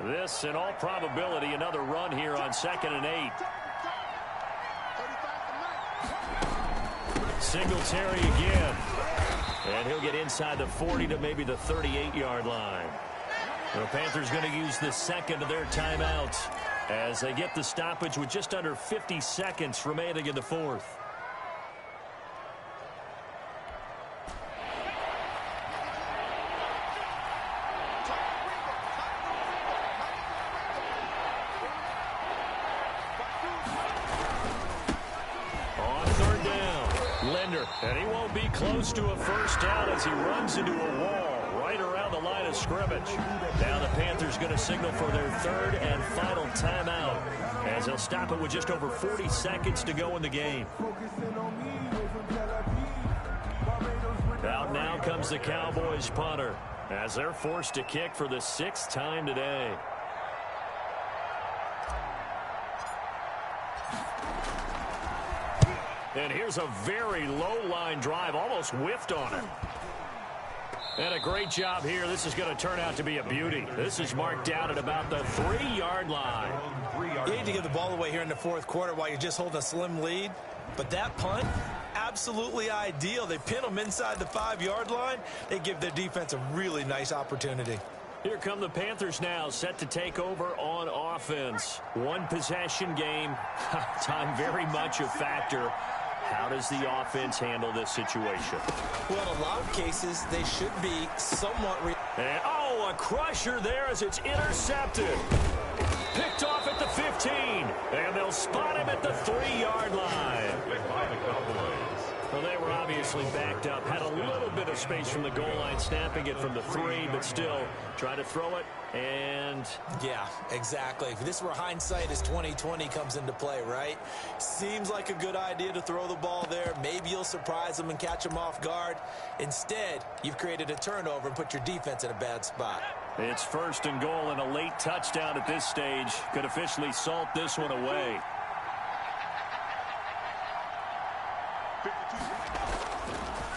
[SPEAKER 2] This, in all probability, another run here on 2nd and 8. Singletary again. And he'll get inside the 40 to maybe the 38-yard line. The Panthers going to use the 2nd of their timeouts as they get the stoppage with just under 50 seconds remaining in the 4th. defender. And he won't be close to a first down as he runs into a wall right around the line of scrimmage. Now the Panthers going to signal for their third and final timeout, as they'll stop it with just over 40 seconds to go in the game. Out now comes the Cowboys punter, as they're forced to kick for the 6th time today. And here's a very low-line drive, almost whiffed on it. And a great job here. This is going to turn out to be a beauty. This is marked down at about the 3-yard line.
[SPEAKER 3] You need to give the ball away here in the fourth quarter while you're just holding a slim lead. But that punt, absolutely ideal. They pin them inside the 5-yard line. They give their defense a really nice opportunity.
[SPEAKER 2] Here come the Panthers now, set to take over on offense. One possession game. Time very much a factor. How does the offense handle this situation?
[SPEAKER 3] Well, in a lot of cases, they should be somewhat...
[SPEAKER 2] And, a crusher there as it's intercepted. Picked off at the 15. And they'll spot him at the 3-yard line. Well, they were obviously backed up. Had a little bit of space from the goal line, snapping it from the 3, but still try to throw it. And
[SPEAKER 3] yeah, exactly. This is where hindsight is 20/20 comes into play, right? Seems like a good idea to throw the ball there. Maybe you'll surprise them and catch them off guard. Instead, you've created a turnover and put your defense in a bad spot.
[SPEAKER 2] It's 1st and goal, and a late touchdown at this stage could officially salt this one away.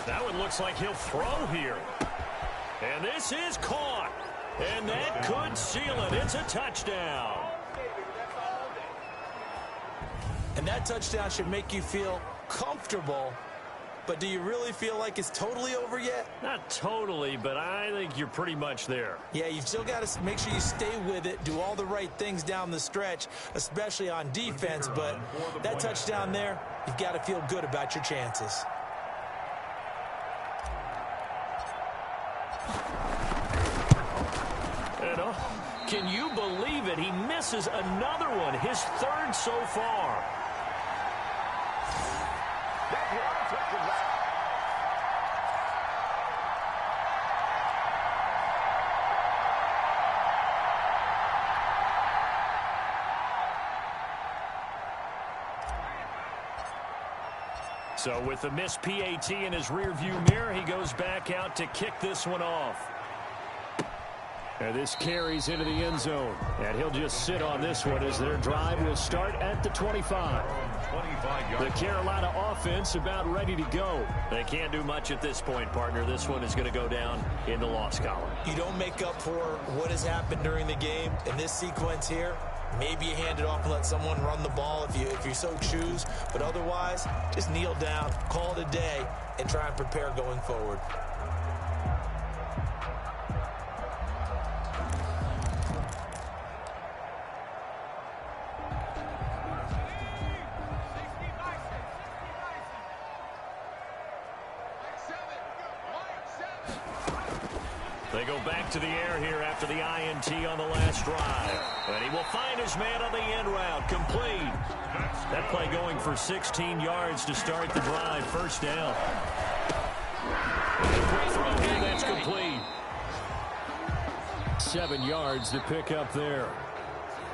[SPEAKER 2] That one looks like he'll throw here. And this is caught. And that could seal it. It's a touchdown.
[SPEAKER 3] And that touchdown should make you feel comfortable. But do you really feel like it's totally over yet?
[SPEAKER 2] Not totally, but I think you're pretty much there.
[SPEAKER 3] Yeah, you've still got to make sure you stay with it, do all the right things down the stretch, especially on defense. But that touchdown there, you've got to feel good about your chances.
[SPEAKER 2] Can you believe it? He misses another one, his 3rd so far. So with the missed PAT in his rearview mirror, he goes back out to kick this one off. And this carries into the end zone. And he'll just sit on this one as their drive will start at the 25. The Carolina offense about ready to go. They can't do much at this point, partner. This one is going to go down in the loss column.
[SPEAKER 3] You don't make up for what has happened during the game. In this sequence here, maybe you hand it off and let someone run the ball if you so choose. But otherwise, just kneel down, call it a day, and try and prepare going forward.
[SPEAKER 2] They go back to the air here after the INT on the last drive. And he will find his man on the end route. Complete. That play going for 16 yards to start the drive. First down. Quick throw here. That's complete. 7 yards to pick up there.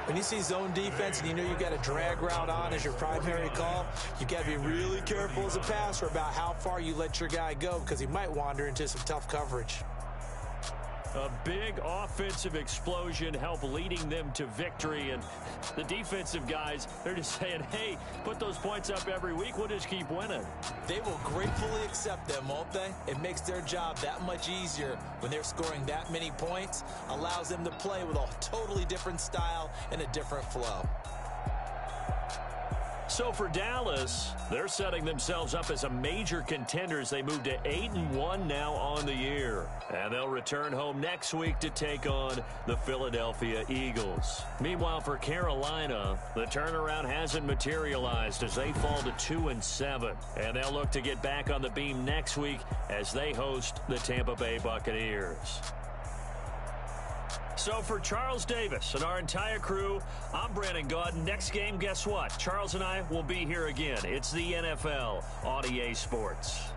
[SPEAKER 3] When you see zone defense and you know you've got a drag route on as your primary call, you've got to be really careful as a passer about how far you let your guy go, because he might wander into some tough coverage.
[SPEAKER 2] A big offensive explosion help leading them to victory. And the defensive guys, they're just saying, hey, put those points up every week. We'll just keep winning.
[SPEAKER 3] They will gratefully accept them, won't they? It makes their job that much easier when they're scoring that many points. Allows them to play with a totally different style and a different flow.
[SPEAKER 2] So for Dallas, they're setting themselves up as a major contender as they move to 8-1 now on the year. And they'll return home next week to take on the Philadelphia Eagles. Meanwhile, for Carolina, the turnaround hasn't materialized as they fall to 2-7. And they'll look to get back on the beam next week as they host the Tampa Bay Buccaneers. So for Charles Davis and our entire crew, I'm Brandon Gaudin. Next game, guess what? Charles and I will be here again. It's the NFL on EA Sports.